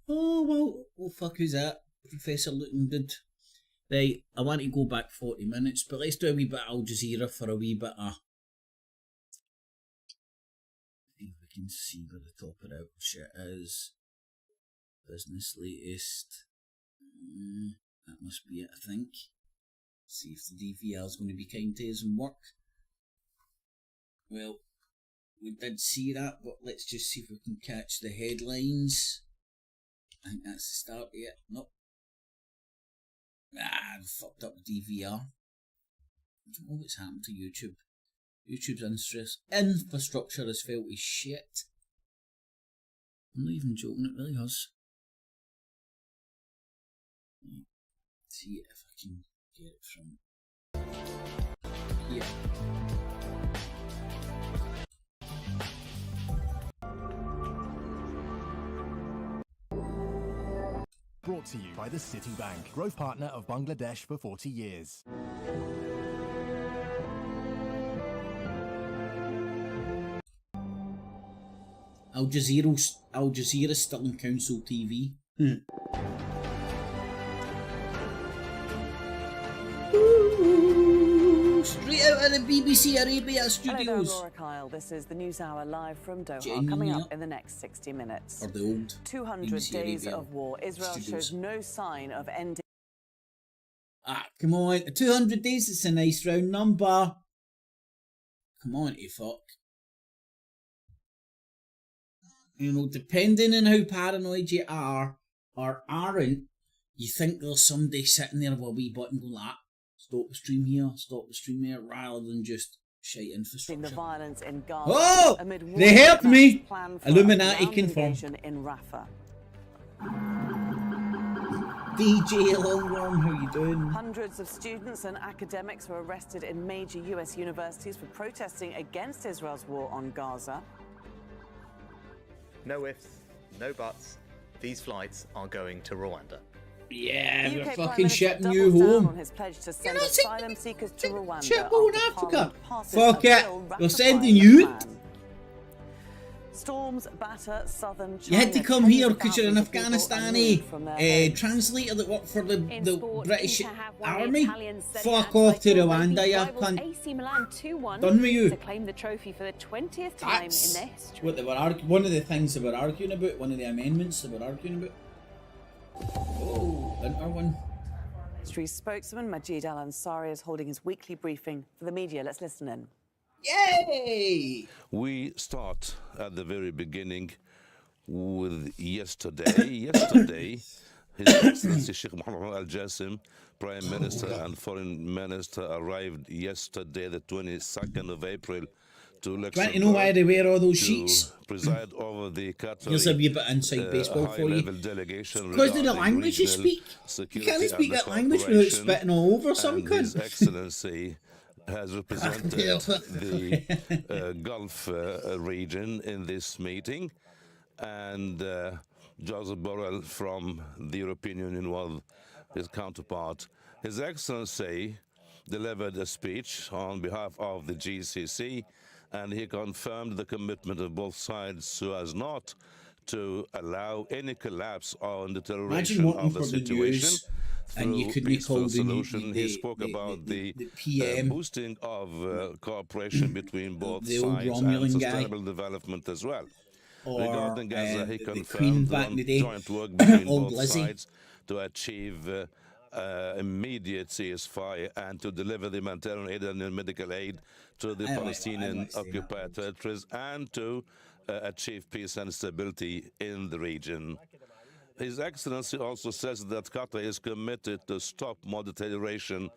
Oh, well, fuck, who's that? Professor looking good. Right, I want to go back 40 minutes, but let's do a wee bit of Al Jazeera for a wee bit of... See if we can see where the top of that shit is. Business latest. That must be it, I think. See if the DVR is going to be kind to us and work. Well, we did see that, but let's just see if we can catch the headlines. I think that's the start of it. Nope. I fucked up the DVR. I don't know what's happened to YouTube. YouTube's infrastructure has failed as shit. I'm not even joking, it really has. See if I can get it from here. Brought to you by the Citibank, growth partner of Bangladesh for 40 years. Al Jazeera still on Council TV. Straight out of the BBC Arabia studios. Hello there, Laura Kyle. This is the News Hour live from Doha, coming up in the next 60 minutes. Or the old 200 BBC days Arabia of war. Israel studios. shows no sign of ending. Come on. 200 days, it's a nice round number. Come on, you fuck. You know, depending on how paranoid you are or aren't, you think there's somebody sitting there with a wee button going like, stop the stream here, stop the stream there, rather than just shite infrastructure. The violence in Gaza Oh! amid They helped me! plan for Illuminati a ground confirmed. invasion in Rafah. DJ Longworm, how you doing? Hundreds of students and academics were arrested in major US universities for protesting against Israel's war on Gaza. No ifs, no buts. These flights are going to Rwanda. Yeah, The we're UK fucking Prime shipping Minister you doubles down home. on his pledge to send asylum seekers to Rwanda. Ship on after Africa. Parliament passes Fuck a it. bill We're sending ratifying the you. plan. Storms batter southern China. You had to come Tens here of because you're an thousands of people are moved from their Afghani homes. translator that worked for the sport, British Inter have won the Army. Italian Serie Fuck A off to title, Rwanda, beat you rivals cunt. AC Milan 2-1 Done with you. to claim the trophy for the 20th time That's in their history. what they were one of the things they were arguing about, one of the amendments they were arguing about. Oh, Inter one. Ministry spokesman Majid Al Ansari is holding his weekly briefing for the media. Let's listen in. Yay! We start at the very beginning with yesterday. Yesterday, His Excellency Sheikh Mohammed Al-Jassim, Prime Minister and Foreign Minister, arrived yesterday, the 22nd of April, to Do you want to know why they wear all those sheets? preside over the Qatari Here's a wee bit of inside baseball for you. delegation Because of the regarding language you regional speak. You security can't speak and that language without cooperation, spitting all over some and His cunt. Excellency has represented the Gulf region in this meeting, and Joseph Borrell from the European Union was his counterpart. His Excellency delivered a speech on behalf of the GCC, and he confirmed the commitment of both sides so as not to allow any collapse on deterioration of the situation. And you could peaceful solution. He spoke about the PM, boosting of cooperation between both the old sides Romulan and guy. sustainable development as well. Or, Regarding Gaza, he the Queen confirmed back in the day, joint work between old both Lizzie. sides to achieve immediate ceasefire and to deliver the humanitarian aid and medical aid to the Palestinian occupied territories and to achieve peace and stability in the region. His Excellency also says that Qatar is committed to stop more deterioration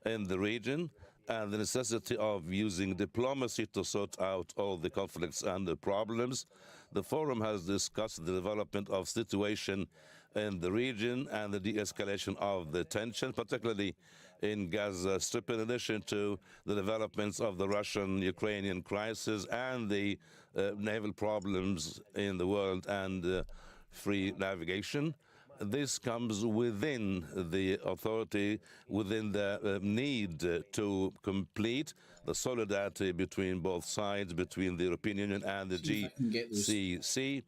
in the region and the necessity of using diplomacy to sort out all the conflicts and the problems. The forum has discussed the development of situation in the region and the de-escalation of the tension, particularly in Gaza Strip, in addition to the developments of the Russian-Ukrainian crisis and the naval problems in the world and free navigation. This comes within the authority, within the need to complete the solidarity between both sides, between the European Union and the GCC.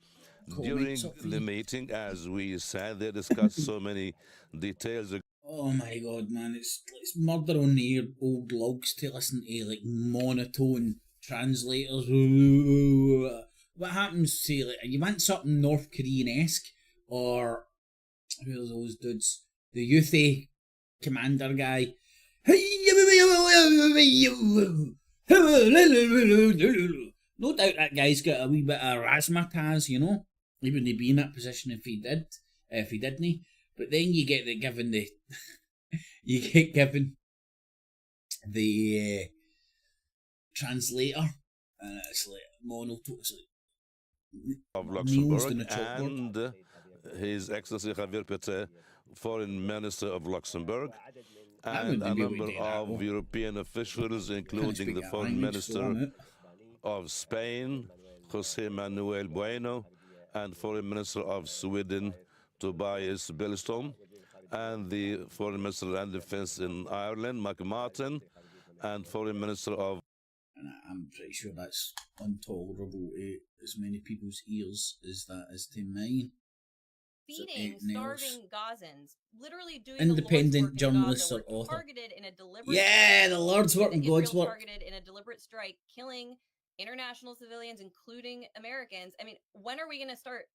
During the meeting, as we said, they discussed so many details. Oh my god, man, it's murder on the air, old logs to listen to like monotone translators. What happens to, like, you want something North Korean-esque, or who are those dudes? The Youthy commander guy. No doubt that guy's got a wee bit of razzmatazz, you know. He wouldn't be in that position if he didn't. But then you get given the translator, and it's like monotone. Of Luxembourg and His Excellency Javier Petit, Foreign Minister of Luxembourg, and a number of European officials, including the Foreign Minister of Spain, José Manuel Bueno, and Foreign Minister of Sweden, Tobias Billström, and the Foreign Minister of Defence in Ireland, Mark Martin, and Foreign Minister of... And I'm pretty sure that's intolerable to as many people's ears as that is to mine. Feeding starving Gazans, literally doing independent the Lord's journalists work or author. Targeted in a deliberate the Lord's work and God's work. Targeted in a deliberate strike, killing international civilians, including Americans. I mean, when are we going to start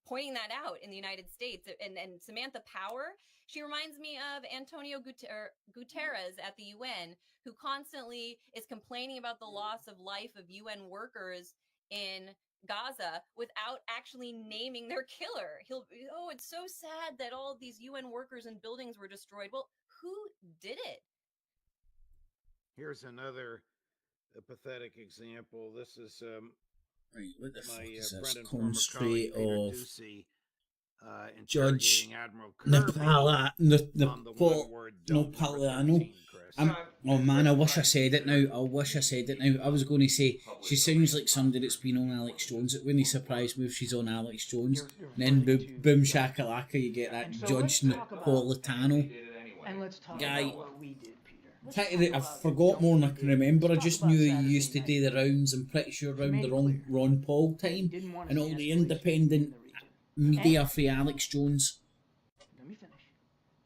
pointing that out in the United States? And Samantha Power, she reminds me of Antonio Guterres at the UN, who constantly is complaining about the loss of life of UN workers in Gaza without actually naming their killer. It's so sad that all of these UN workers and buildings were destroyed. Well, who did it? Here's another pathetic example. This is my friend and former colleague Peter Ducey Judge Admiral Napolitano. Oh man, I wish I said it now. I was going to say, she sounds like somebody that's been on Alex Jones. It wouldn't surprise me if she's on Alex Jones. And then boom shakalaka, you get that Judge Napolitano guy. I forgot more than I can remember. I just knew he used to do the rounds. I'm pretty sure around the Ron Paul time and all the independent media for Alex Jones. Let me finish.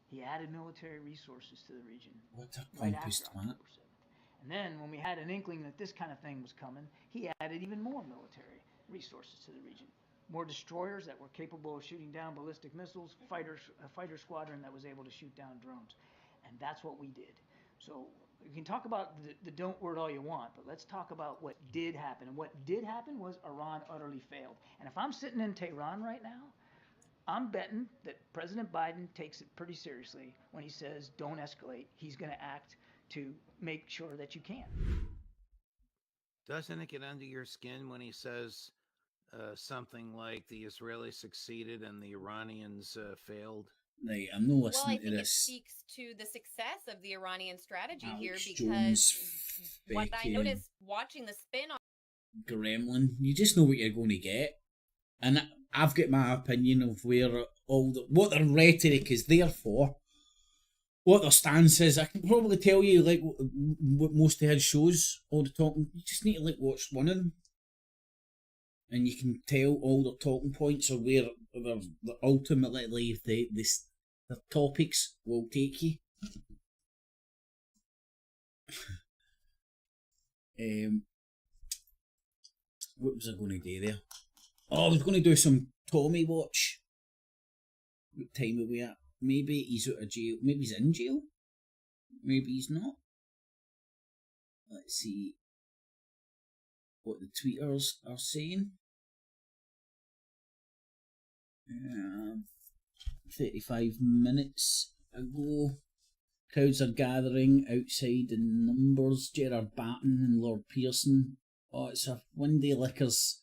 He added military resources to the region. What a pompous twat. And then when we had an inkling that this kind of thing was coming, he added even more military resources to the region. More destroyers that were capable of shooting down ballistic missiles, a fighter squadron that was able to shoot down drones. And that's what we did. So you can talk about the don't word all you want, but let's talk about what did happen. And what did happen was Iran utterly failed. And if I'm sitting in Tehran right now, I'm betting that President Biden takes it pretty seriously when he says don't escalate. He's going to act to make sure that you can. Doesn't it get under your skin when he says something like the Israelis succeeded and the Iranians failed? Right, I'm not listening to this. It speaks to the success of the Iranian strategy here, because what I noticed watching the spin-off Gremlin, you just know what you're going to get. And I've got my opinion of where what their rhetoric is there for, what their stance is. I can probably tell you like what most of his shows, all the talking. You just need to like watch one of them, and you can tell all the talking points or where ultimately the topics will take you. What was I going to do there? Oh, I was going to do some Tommy watch. What time are we at? Maybe he's out of jail. Maybe he's in jail. Maybe he's not. Let's see what the tweeters are saying. 35 minutes ago. Crowds are gathering outside in numbers. Gerard Batten and Lord Pearson. Oh, it's a windy lickers.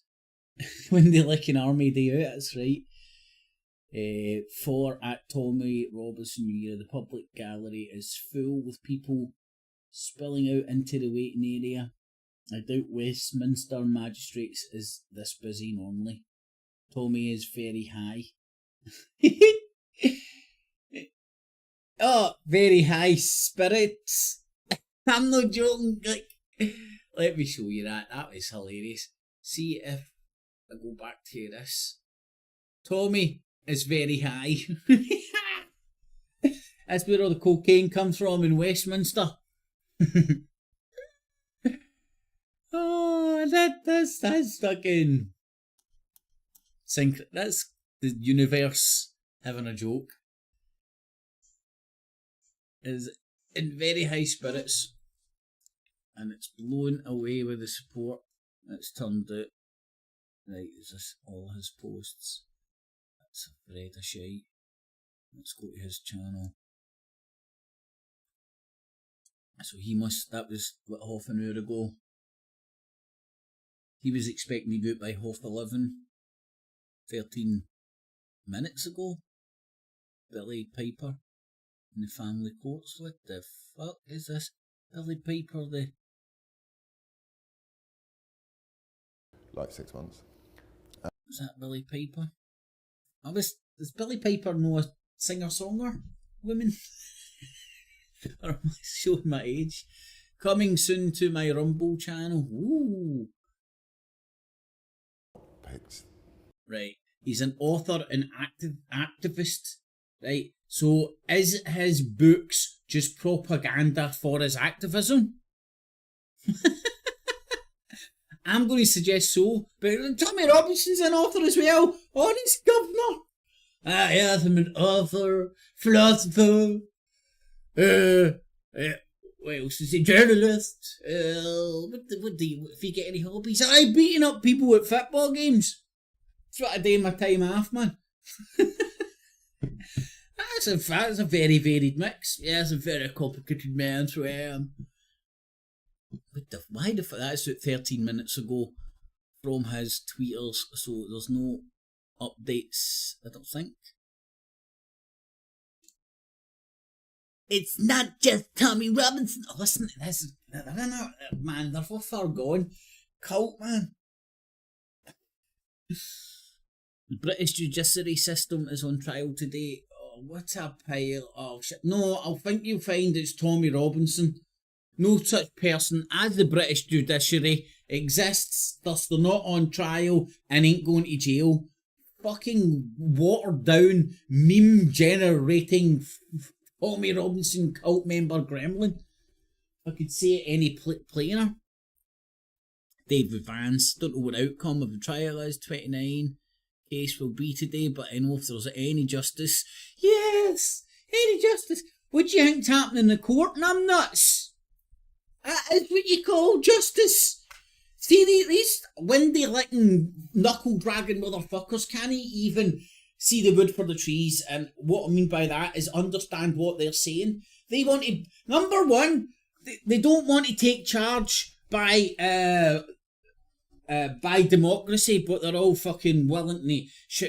Windy licking army day out, that's right. 4 at Tommy Robinson Year. The public gallery is full with people spilling out into the waiting area. I doubt Westminster magistrates is this busy normally. Tommy is very high. Oh, very high spirits. I'm not joking. Like, let me show you that. That was hilarious. See if I go back to this. Tommy is very high. That's where all the cocaine comes from in Westminster. Oh, that's fucking that's the universe having a joke. Is in very high spirits, and it's blown away with the support. It's turned out. Right, is this all his posts? That's a thread of shite. Let's go to his channel. So that was what, half an hour ago. He was expecting me to go out by 11:30, 13 minutes ago. Billy Piper in the family courts. What the fuck is this? Billy Piper, like 6 months. Is that Billy Piper? Does Billy Piper know a singer-songer woman? Or am I showing my age? Coming soon to my Rumble channel. Ooh. Pigs. Right. He's an author and activist. Right. So is his books just propaganda for his activism? I'm going to suggest so. But Tommy Robinson's an author as well. Honest governor. I am an author, philosopher. What else is he? Journalist. If you get any hobbies? I beating up people at football games. That's what I do in my time off, man. That's a very varied mix. Yeah, it's a very complicated man, so I am. Why the fuck? That's about 13 minutes ago from his tweeters, so there's no updates, I don't think. It's not just Tommy Robinson. Oh, listen to this. Man, they're so far gone. Cult, man. The British judiciary system is on trial today. Oh, what a pile of shit. No, I think you'll find it's Tommy Robinson. No such person as the British judiciary exists, thus they're not on trial and ain't going to jail. Fucking watered down, meme generating Tommy Robinson cult member gremlin. I could say it any plainer. David Vance, don't know what outcome of the trial is, 29 case will be today, but I know if there's any justice. Yes, any justice. What do you think's happening in the court? And I'm nuts. That is what you call justice. See, these windy licking knuckle dragging motherfuckers can't even see the wood for the trees, and what I mean by that is understand what they're saying. They wanted, number one, they don't want to take charge by democracy, but they're all fucking willing to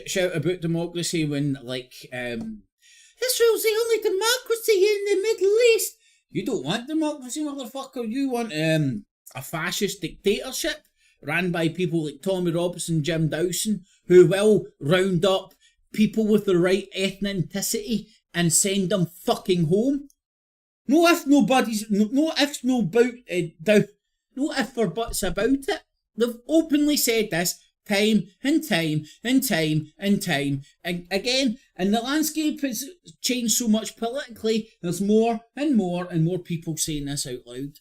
shout about democracy when, like, Israel's the only democracy in the Middle East. You don't want democracy, motherfucker. You want a fascist dictatorship ran by people like Tommy Robinson, Jim Dawson, who will round up people with the right ethnicity and send them fucking home. No ifs, no buts, no ifs, no buts about it. They've openly said this time and time and time and time and again, and the landscape has changed so much politically. There's more and more and more people saying this out loud.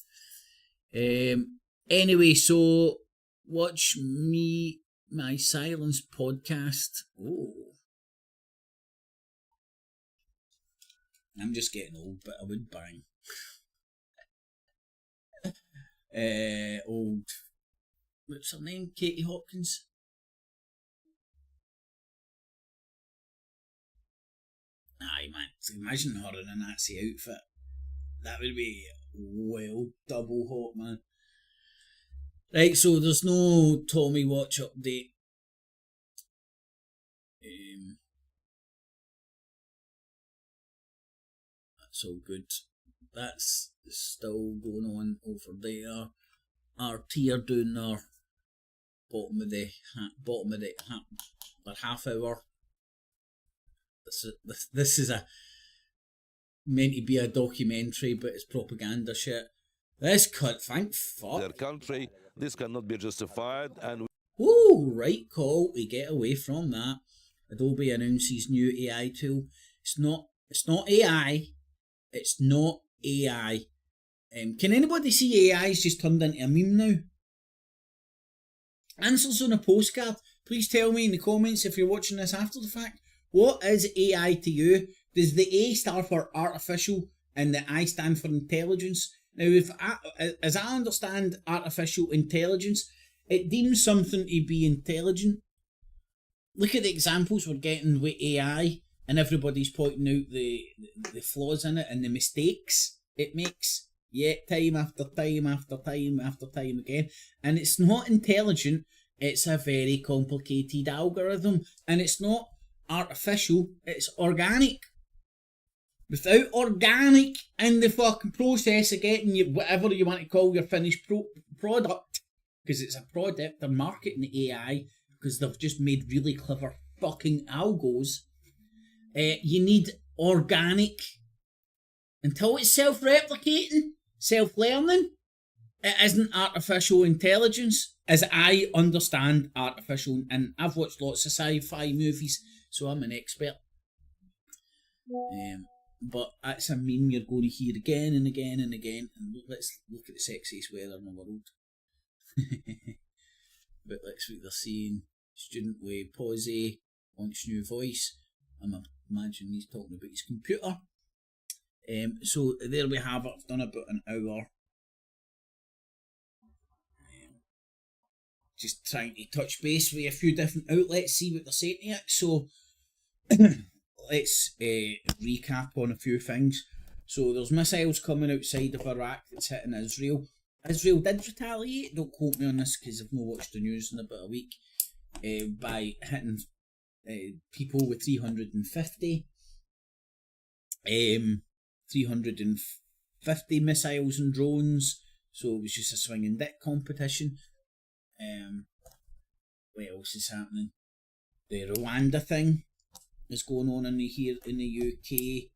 Anyway, so watch my silence podcast. Oh, I'm just getting old, but I would bang. Old. What's her name? Katie Hopkins. Aye, man. Imagine her in a Nazi outfit. That would be well double hot, man. Right, so there's no Tommy Watch update. That's all good. That's still going on over there. our tier down there, bottom of the half hour. This is meant to be a documentary, but it's propaganda shit. This cunt, thank fuck. Their country, this cannot be justified, and ooh, right call to get away from that. Adobe announces new AI tool. It's not AI. It's not AI. Can anybody see AI's just turned into a meme now? Answers on a postcard. Please tell me in the comments if you're watching this after the fact. What is AI to you? Does the A stand for artificial and the I stand for intelligence? Now, as I understand artificial intelligence, it deems something to be intelligent. Look at the examples we're getting with AI, and everybody's pointing out the flaws in it and the mistakes it makes. Yet time after time after time after time again. And it's not intelligent, it's a very complicated algorithm. And it's not artificial, it's organic. Without organic in the fucking process of getting you whatever you want to call your finished product, because it's a product, they're marketing AI because they've just made really clever fucking algos. You need organic. Until it's self-replicating, self-learning, it isn't artificial intelligence, as I understand artificial, and I've watched lots of sci-fi movies, so I'm an expert. But that's a meme you're going to hear again and again and again, and let's look at the sexiest weather in the world. But that's what they're saying. Student with Posey wants new voice. I'm imagining he's talking about his computer. So there we have it. I've done about an hour. Just trying to touch base with a few different outlets, see what they're saying to it. So let's recap on a few things. So there's missiles coming outside of Iraq that's hitting Israel. Israel did retaliate, don't quote me on this because I've not watched the news in about a week, by hitting people with 350 missiles and drones. So it was just a swinging dick competition. What else is happening? The Rwanda thing is going on here in the UK.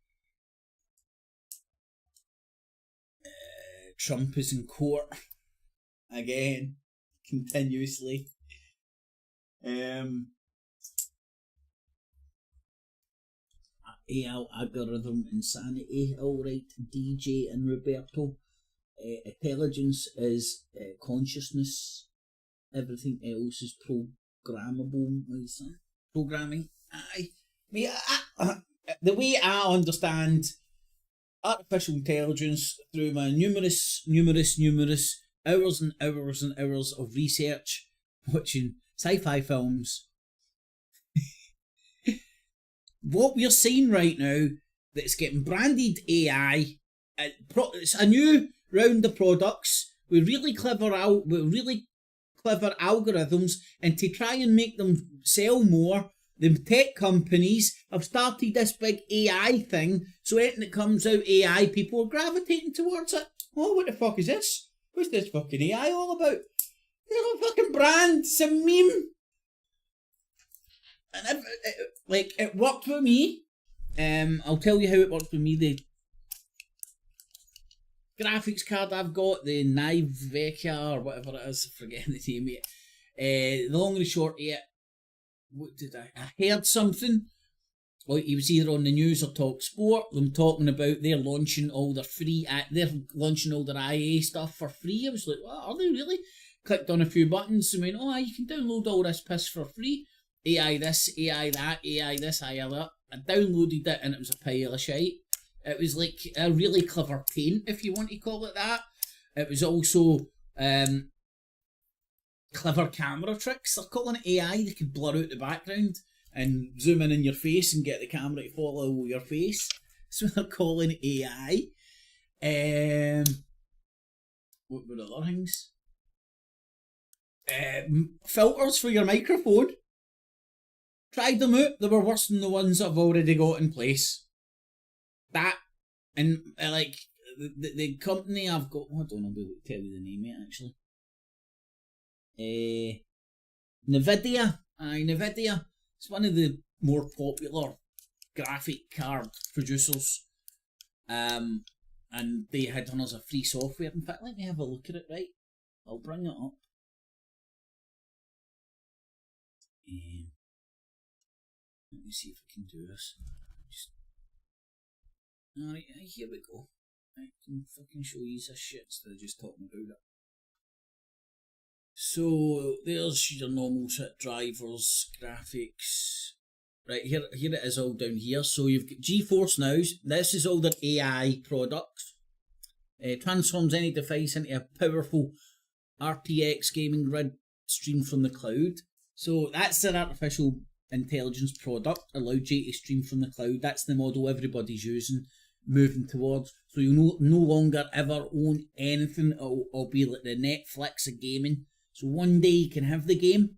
Trump is in court again, continuously. AI algorithm insanity, alright, DJ and Roberto. Intelligence is consciousness. Everything else is programmable. Programming. The way I understand artificial intelligence through my numerous hours and hours and hours of research, watching sci-fi films. What we're seeing right now, that's getting branded AI, it's a new round of products with really clever algorithms, and to try and make them sell more, the tech companies have started this big AI thing, so anything that comes out AI, people are gravitating towards it. Oh, what the fuck is this? What's this fucking AI all about? It's a fucking brand, it's a meme. And it worked for me. I'll tell you how it worked for me. The graphics card I've got, the Nvidia or whatever it is, I'm forgetting the name of it. The long and the short of it, what did I heard something, like he was either on the news or Talk Sport, them talking about they're launching all their IA stuff for free. I was like, what, are they really? Clicked on a few buttons and went, oh, you can download all this piss for free. AI this, AI that, AI this, AI that. I downloaded it and it was a pile of shite. It was like a really clever paint, if you want to call it that. It was also clever camera tricks. They're calling it AI. They could blur out the background and zoom in your face and get the camera to follow your face. That's what they're calling AI. What were the other things? Filters for your microphone. Tried them out. They were worse than the ones I've already got in place. That, and like the company I've got, I don't know, I'll be able to tell you the name of it actually. NVIDIA. NVIDIA. It's one of the more popular graphic card producers. And they had done us a free software. In fact, let me have a look at it, right? I'll bring it up. Let me see if I can do this. Alright, here we go. I can fucking show you this shit instead of just talking about it. So, there's your normal shit, drivers, graphics. Right, here it is all down here. So you've got GeForce Now. This is all their AI products. Transforms any device into a powerful RTX gaming grid streamed from the cloud. So that's their artificial intelligence product. Allowed you to stream from the cloud. That's the model everybody's using, moving towards. So you no longer ever own anything. It'll be like the Netflix of gaming. So one day you can have the game.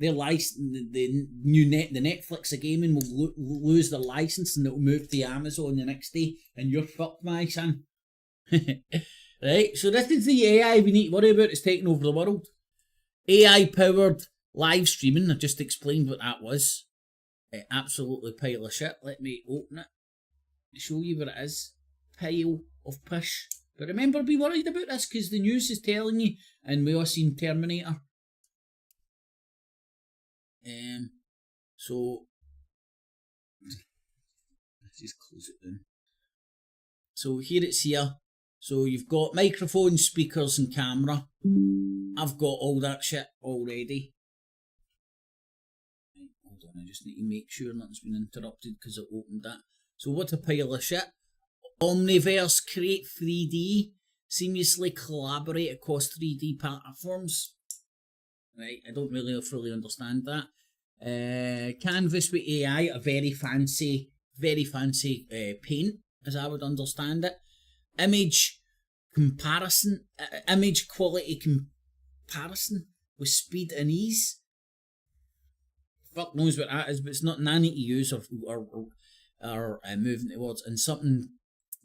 Their license, the Netflix of gaming will lose their license and it'll move to Amazon the next day, and you're fucked, my son. Right, so this is the AI we need to worry about. It's taking over the world. AI powered live streaming. I just explained what that was. Absolutely pile of shit. Let me open it. Show you what it is. Pile of pish. But remember, be worried about this because the news is telling you, and we all seen Terminator. So let's just close it down. So here it's here. So you've got microphones, speakers and camera. I've got all that shit already. Right, hold on, I just need to make sure nothing's been interrupted because I opened that. So what a pile of shit. Omniverse, create 3D, seamlessly collaborate across 3D platforms. Right, I don't really fully understand that. Canvas with AI, a very fancy paint, as I would understand it. Image comparison, image quality comparison with speed and ease. Fuck knows what that is, but it's not nanny to use or moving towards, and something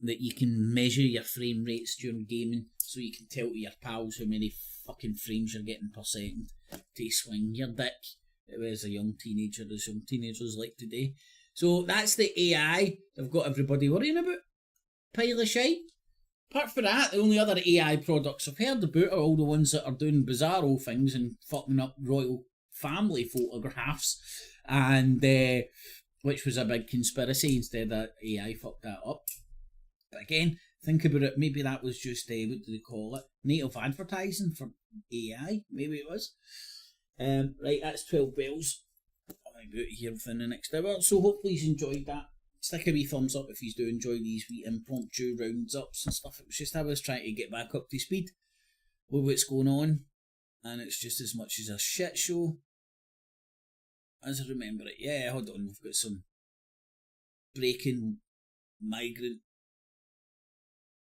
that you can measure your frame rates during gaming, so you can tell to your pals how many fucking frames you're getting per second to swing your dick as a young teenager, as young teenagers like today. So that's the AI they've got everybody worrying about. Pile of shite. Apart from that, the only other AI products I've heard about are all the ones that are doing bizarro things and fucking up royal family photographs, and which was a big conspiracy. Instead, that AI fucked that up. But again, think about it, maybe that was just, what do they call it? Native advertising for AI, maybe it was. Right, that's 12 bells. I'll be out here within the next hour. So hopefully you've enjoyed that. Stick a wee thumbs up if you do enjoy these wee impromptu rounds ups and stuff. It was just I was trying to get back up to speed with what's going on. And it's just as much as a shit show as I remember it. Yeah, hold on, we've got some breaking migrant.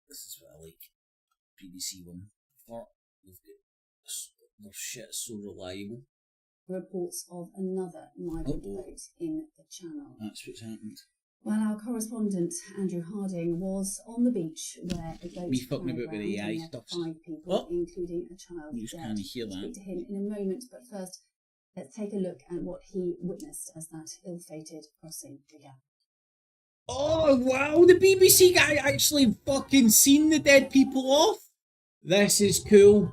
This is what I like. BBC One. We've got their shit so reliable. Reports of another migrant boat in the Channel. That's what's happened. Well, our correspondent Andrew Harding was on the beach where a boat me fucking about with the AI stuff. 5 people, including a child. You just can't hear that. Speak to him in a moment, but first, let's take a look at what he witnessed as that ill-fated crossing began. Oh wow, the BBC guy actually fucking seen the dead people off. This is cool.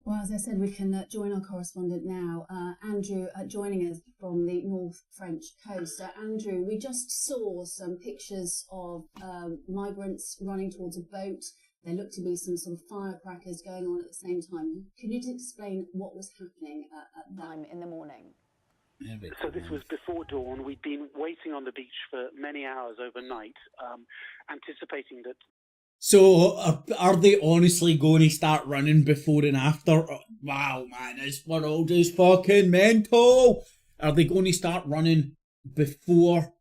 Well, as I said, we can join our correspondent now, Andrew, joining us from the North French coast. Andrew, we just saw some pictures of migrants running towards a boat. There looked to be some sort of firecrackers going on at the same time. Can you explain what was happening at that time in the morning? So this was before dawn. We'd been waiting on the beach for many hours overnight, anticipating that. So, are they honestly going to start running before and after? Wow, man, this world is fucking mental. Are they going to start running before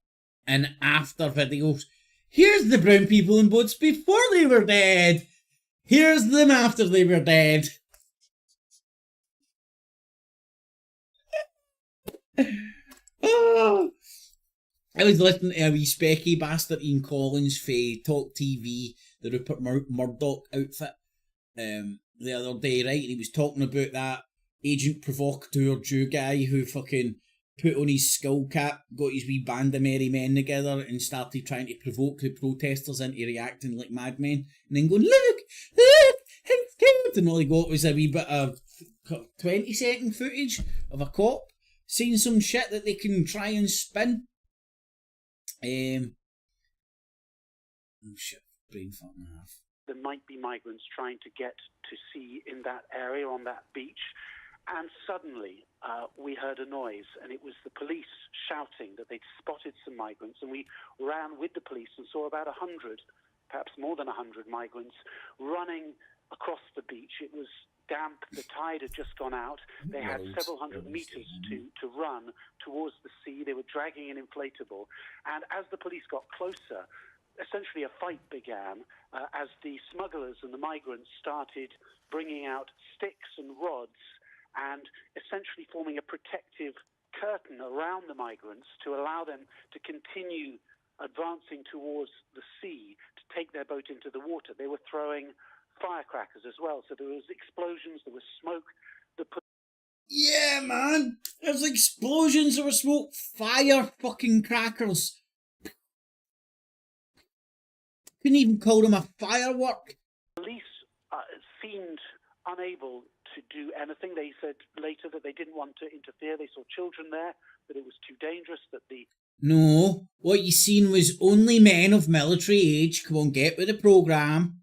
and after videos? Here's the brown people in boats before they were dead. Here's them after they were dead. Oh. I was listening to a wee specky bastard Ian Collins for Talk TV, the Rupert Murdoch outfit, the other day, right? And he was talking about that agent provocateur Jew guy who fucking put on his skull cap, got his wee band of merry men together and started trying to provoke the protesters into reacting like madmen, and then going, look, I'm scared. And all he got was a wee bit of 20-second footage of a cop saying some shit that they can try and spin. Oh shit, brain fart and a half. There might be migrants trying to get to sea in that area on that beach, and suddenly we heard a noise, and it was the police shouting that they'd spotted some migrants, and we ran with the police and saw about 100, perhaps more than 100 migrants running across the beach. It was damp, the tide had just gone out, they had several hundred meters to run towards the sea, they were dragging an inflatable, and as the police got closer, essentially a fight began as the smugglers and the migrants started bringing out sticks and rods and essentially forming a protective curtain around the migrants to allow them to continue advancing towards the sea to take their boat into the water. They were throwing firecrackers as well, so there was explosions, there was smoke. Yeah, man, there's explosions, there was smoke, fire fucking crackers. Couldn't even call them a firework. Police seemed unable to do anything. They said later that they didn't want to interfere. They saw children there, that it was too dangerous, that the... No, what you seen was only men of military age. Come on, get with the programme.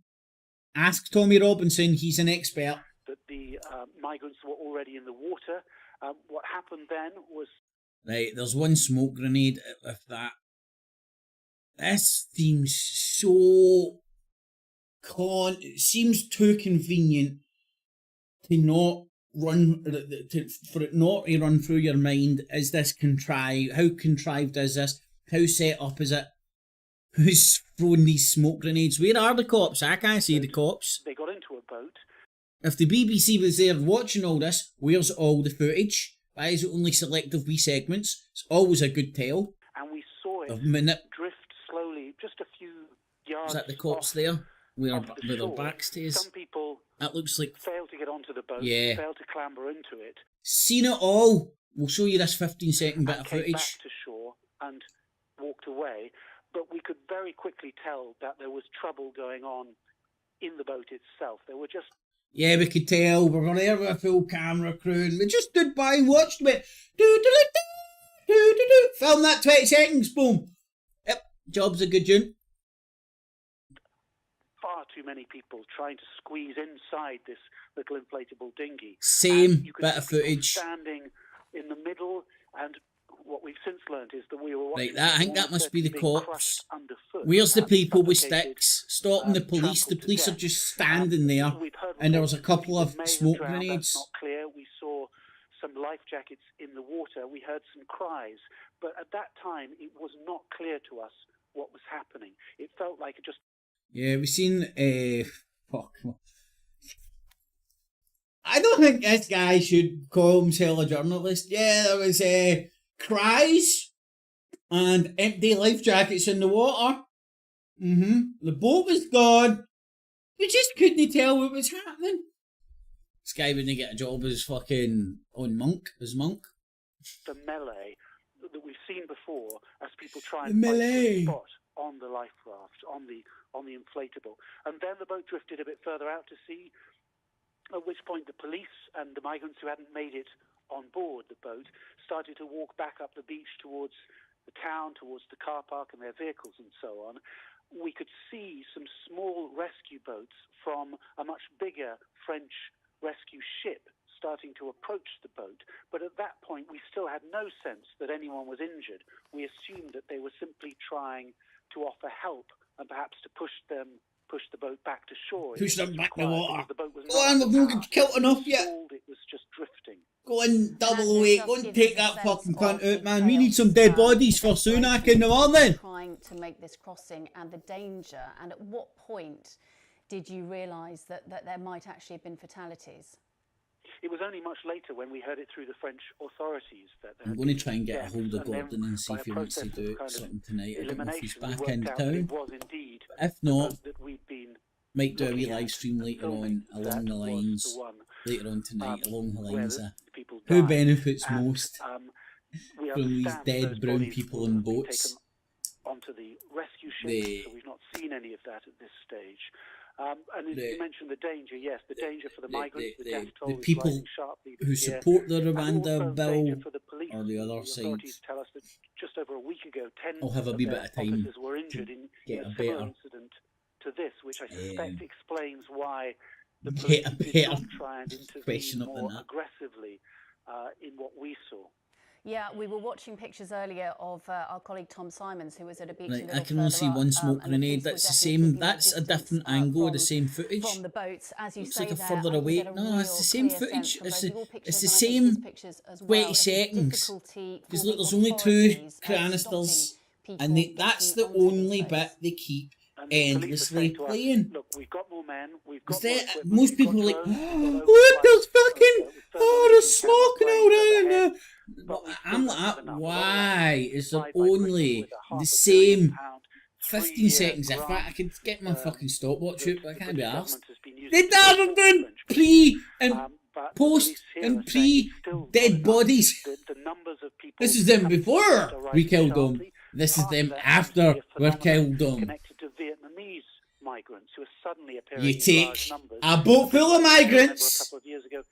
Ask Tommy Robinson, he's an expert. That the migrants were already in the water. What happened then was... Right, there's one smoke grenade with that. This seems so... It seems too convenient to not run... for it not to run through your mind. Is this contrived? How contrived is this? How set up is it? Who's throwing these smoke grenades? Where are the cops? I can't see the cops. They got into a boat. If the BBC was there watching all this, where's all the footage? Why is it only selective wee segments? It's always a good tell. And we saw it drift slowly, just a few yards. Is that the cops there? With their backs to us? Some people that looks like failed to get onto the boat, yeah. failed to clamber into it. Seen it all. We'll show you this 15-second bit of came footage. Back to shore and walked away. But we could very quickly tell that there was trouble going on in the boat itself. There were just... Yeah, we could tell. We were there with a full camera crew and we just stood by and watched it. Film that 20 seconds, boom. Yep, job's a good tune. Far too many people trying to squeeze inside this little inflatable dinghy. Same bit of footage. Standing in the middle, and what we've since learned is that we were watching... Right, that, I think that must be the cops. Where's the people with sticks stopping the police? The police are just standing there, and there was a couple of smoke grenades. That's not clear. We saw some life jackets in the water. We heard some cries, but at that time it was not clear to us what was happening. It felt like it just... Yeah, we've seen... fuck. I don't think this guy should call himself a journalist. Yeah, there was cries and empty life jackets in the water. The boat was gone. We just couldn't tell what was happening. This guy wouldn't get a job as fucking as monk. The melee that we've seen before as people try and find a spot on the life raft, on the inflatable. And then the boat drifted a bit further out to sea, at which point the police and the migrants who hadn't made it on board the boat started to walk back up the beach towards the town, towards the car park and their vehicles and so on. We could see some small rescue boats from a much bigger French rescue ship starting to approach the boat. But at that point, we still had no sense that anyone was injured. We assumed that they were simply trying to offer help and perhaps to push the boat back to shore. Push them back in the water. The boat was go on, we've not killed enough yet. It was just drifting. Go on, double away. Go and take that fucking cunt out, man. We need some dead bodies for Sunak in the morning. Trying to make this crossing and the danger, and at what point did you realise that there might actually have been fatalities? it was only much later when we heard it through the French authorities that I'm going to try and get a hold of Gordon and see if he wants to do something tonight. I don't know if he's back in town. If not, might do a wee live stream later on along the lines, later on tonight, along the lines of who benefits most from these dead brown people on boats. Onto the rescue ships, so we've not seen any of that at this stage. And you mentioned the danger. Yes, the danger for the migrants. The death toll is people rising sharply who support the Rwanda bill for the police. or the other The side. authorities tell us that just over a week ago, 10 I'll have a wee bit of time officers were injured in a similar incident to this, which I suspect explains why the police did not try and intervene more aggressively in what we saw. Yeah, we were watching pictures earlier of our colleague Tom Simons, who was at a beach. Right, I can only see one smoke grenade. That's the same. That's a different angle of the same footage. From the boats, as you looks say, like a there, further away. No, it's the same footage. It's the same 20 seconds. Because look, there's only 2 canisters, and that's the only bit they keep endlessly playing. Look, we've got more men. We've got most people are like, look, there's fucking, there's smoke now. I'm like, why is there only the same 15 seconds? If I could get my fucking stopwatch out, but I can't be arsed. They are doing pre and post and pre dead bodies. This is them before we killed them. This is them after we killed them. Connected to Vietnamese migrants who are suddenly appearing You in take large numbers. a boat full of migrants, A couple of years ago,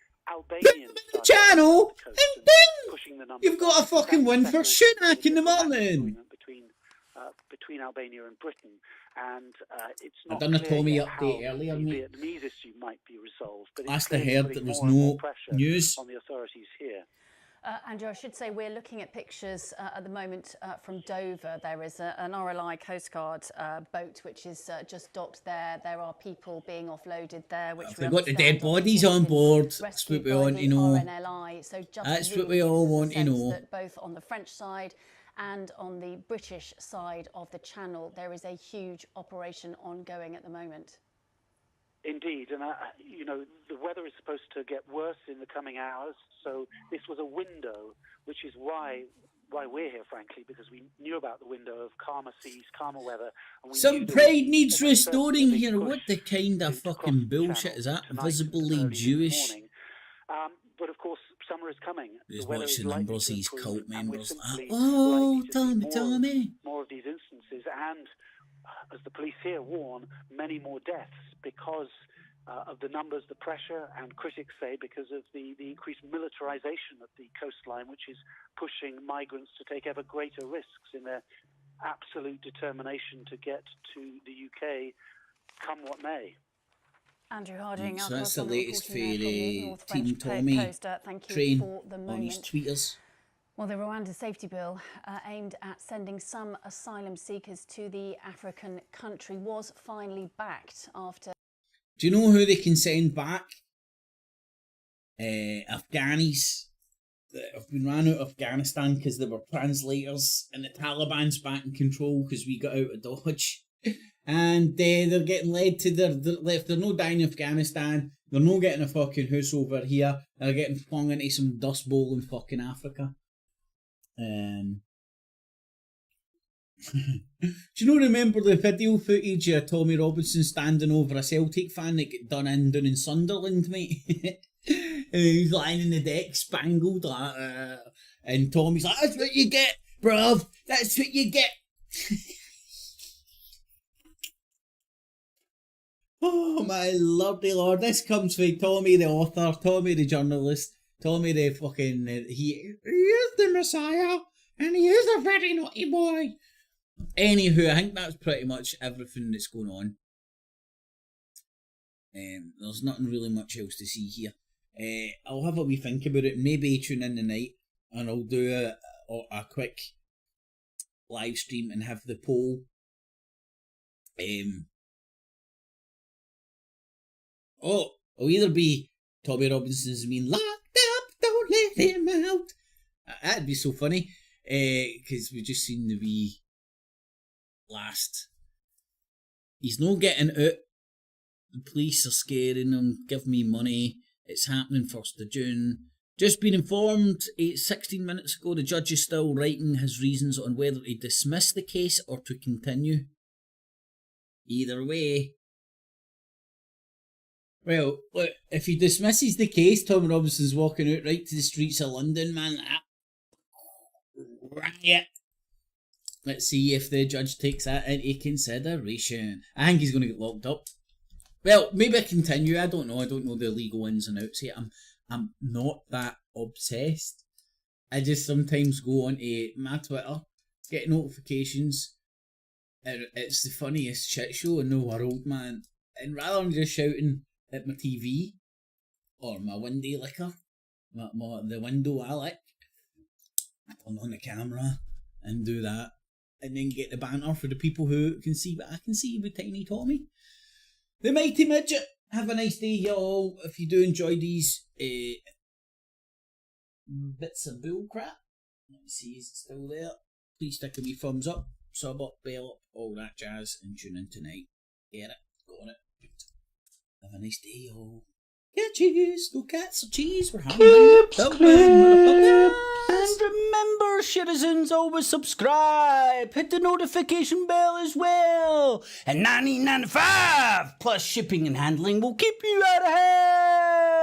put them in the channel, and ding! You've got a fucking win for shooting in the morning. Between Albania and Britain, and it's I not done a clear Tommy yet update how earlier, the mate. Vietnamese issue might be resolved. But Last it's I clearly heard, putting there was more and more no pressure news. on the authorities here. Andrew, I should say we're looking at pictures at the moment from Dover. There is an RLI Coast Guard boat which is just docked there. There are people being offloaded there. Which We've got the dead bodies on board. That's what we want to know. That's what we all want to know. That both on the French side and on the British side of the Channel, there is a huge operation ongoing at the moment. Indeed, and you know, the weather is supposed to get worse in the coming hours, so this was a window, which is why we're here, frankly, because we knew about the window of calmer seas, calmer weather. And we Some pride needs restoring here. What the kind of fucking bullshit is that? Visibly Jewish. But of course, summer is coming. Just watching numbers, these cult members. Oh, Tommy. More of these instances, and as the police here warn, many more deaths because of the numbers, the pressure, and critics say because of the increased militarization of the coastline, which is pushing migrants to take ever greater risks in their absolute determination to get to the UK, come what may. Andrew Harding, so that's the latest for the Team Tommy train on his tweeters. Well, the Rwanda safety bill aimed at sending some asylum seekers to the African country was finally backed after... Do you know who they can send back? Afghanis that have been ran out of Afghanistan because they were translators, and the Taliban's back in control because we got out of Dodge. And they're getting led to if they're not dying in Afghanistan, they're not getting a fucking house over here, they're getting flung into some dust bowl in fucking Africa. Do you not remember the video footage of Tommy Robinson standing over a Celtic fan that got done in Sunderland, mate? And he's lying in the deck, spangled, and Tommy's like, "That's what you get, bruv, that's what you get." Oh my lordy lord, this comes from Tommy the author, Tommy the journalist, Tommy the fucking... He is the Messiah, and he is a very naughty boy. Anywho, I think that's pretty much everything that's going on. There's nothing really much else to see here. I'll have a wee think about it, maybe tune in tonight, and I'll do a quick live stream and have the poll. It'll either be Tommy Robinson's been locked up, don't let him out. That'd be so funny, because we've just seen the wee last. He's not getting out. The police are scaring him, give me money. It's happening 1st of June. Just been informed 16 minutes ago, the judge is still writing his reasons on whether to dismiss the case or to continue. Either way. Well, look, if he dismisses the case, Tom Robinson's walking out right to the streets of London, man. Riot. Let's see if the judge takes that into consideration. I think he's going to get locked up. Well, maybe I continue. I don't know. I don't know the legal ins and outs here. I'm not that obsessed. I just sometimes go onto my Twitter, get notifications, and it's the funniest shit show in the world, man. And rather than just shouting at my TV or my window licker, the window I lick, I turn on the camera and do that, and then get the banter for the people who can see what I can see with Tiny Tommy. The Mighty Midget. Have a nice day, y'all. If you do enjoy these bits of bull crap, let me see, is it still there? Please stick a wee thumbs up, sub up, bell up, all that jazz, and tune in tonight. Get it? Got it? Have a nice day, y'all. Get cheese, no cats or cheese. We're having motherfucker. And remember, citizens, always subscribe. Hit the notification bell as well. And $19.95 plus shipping and handling will keep you out of hell.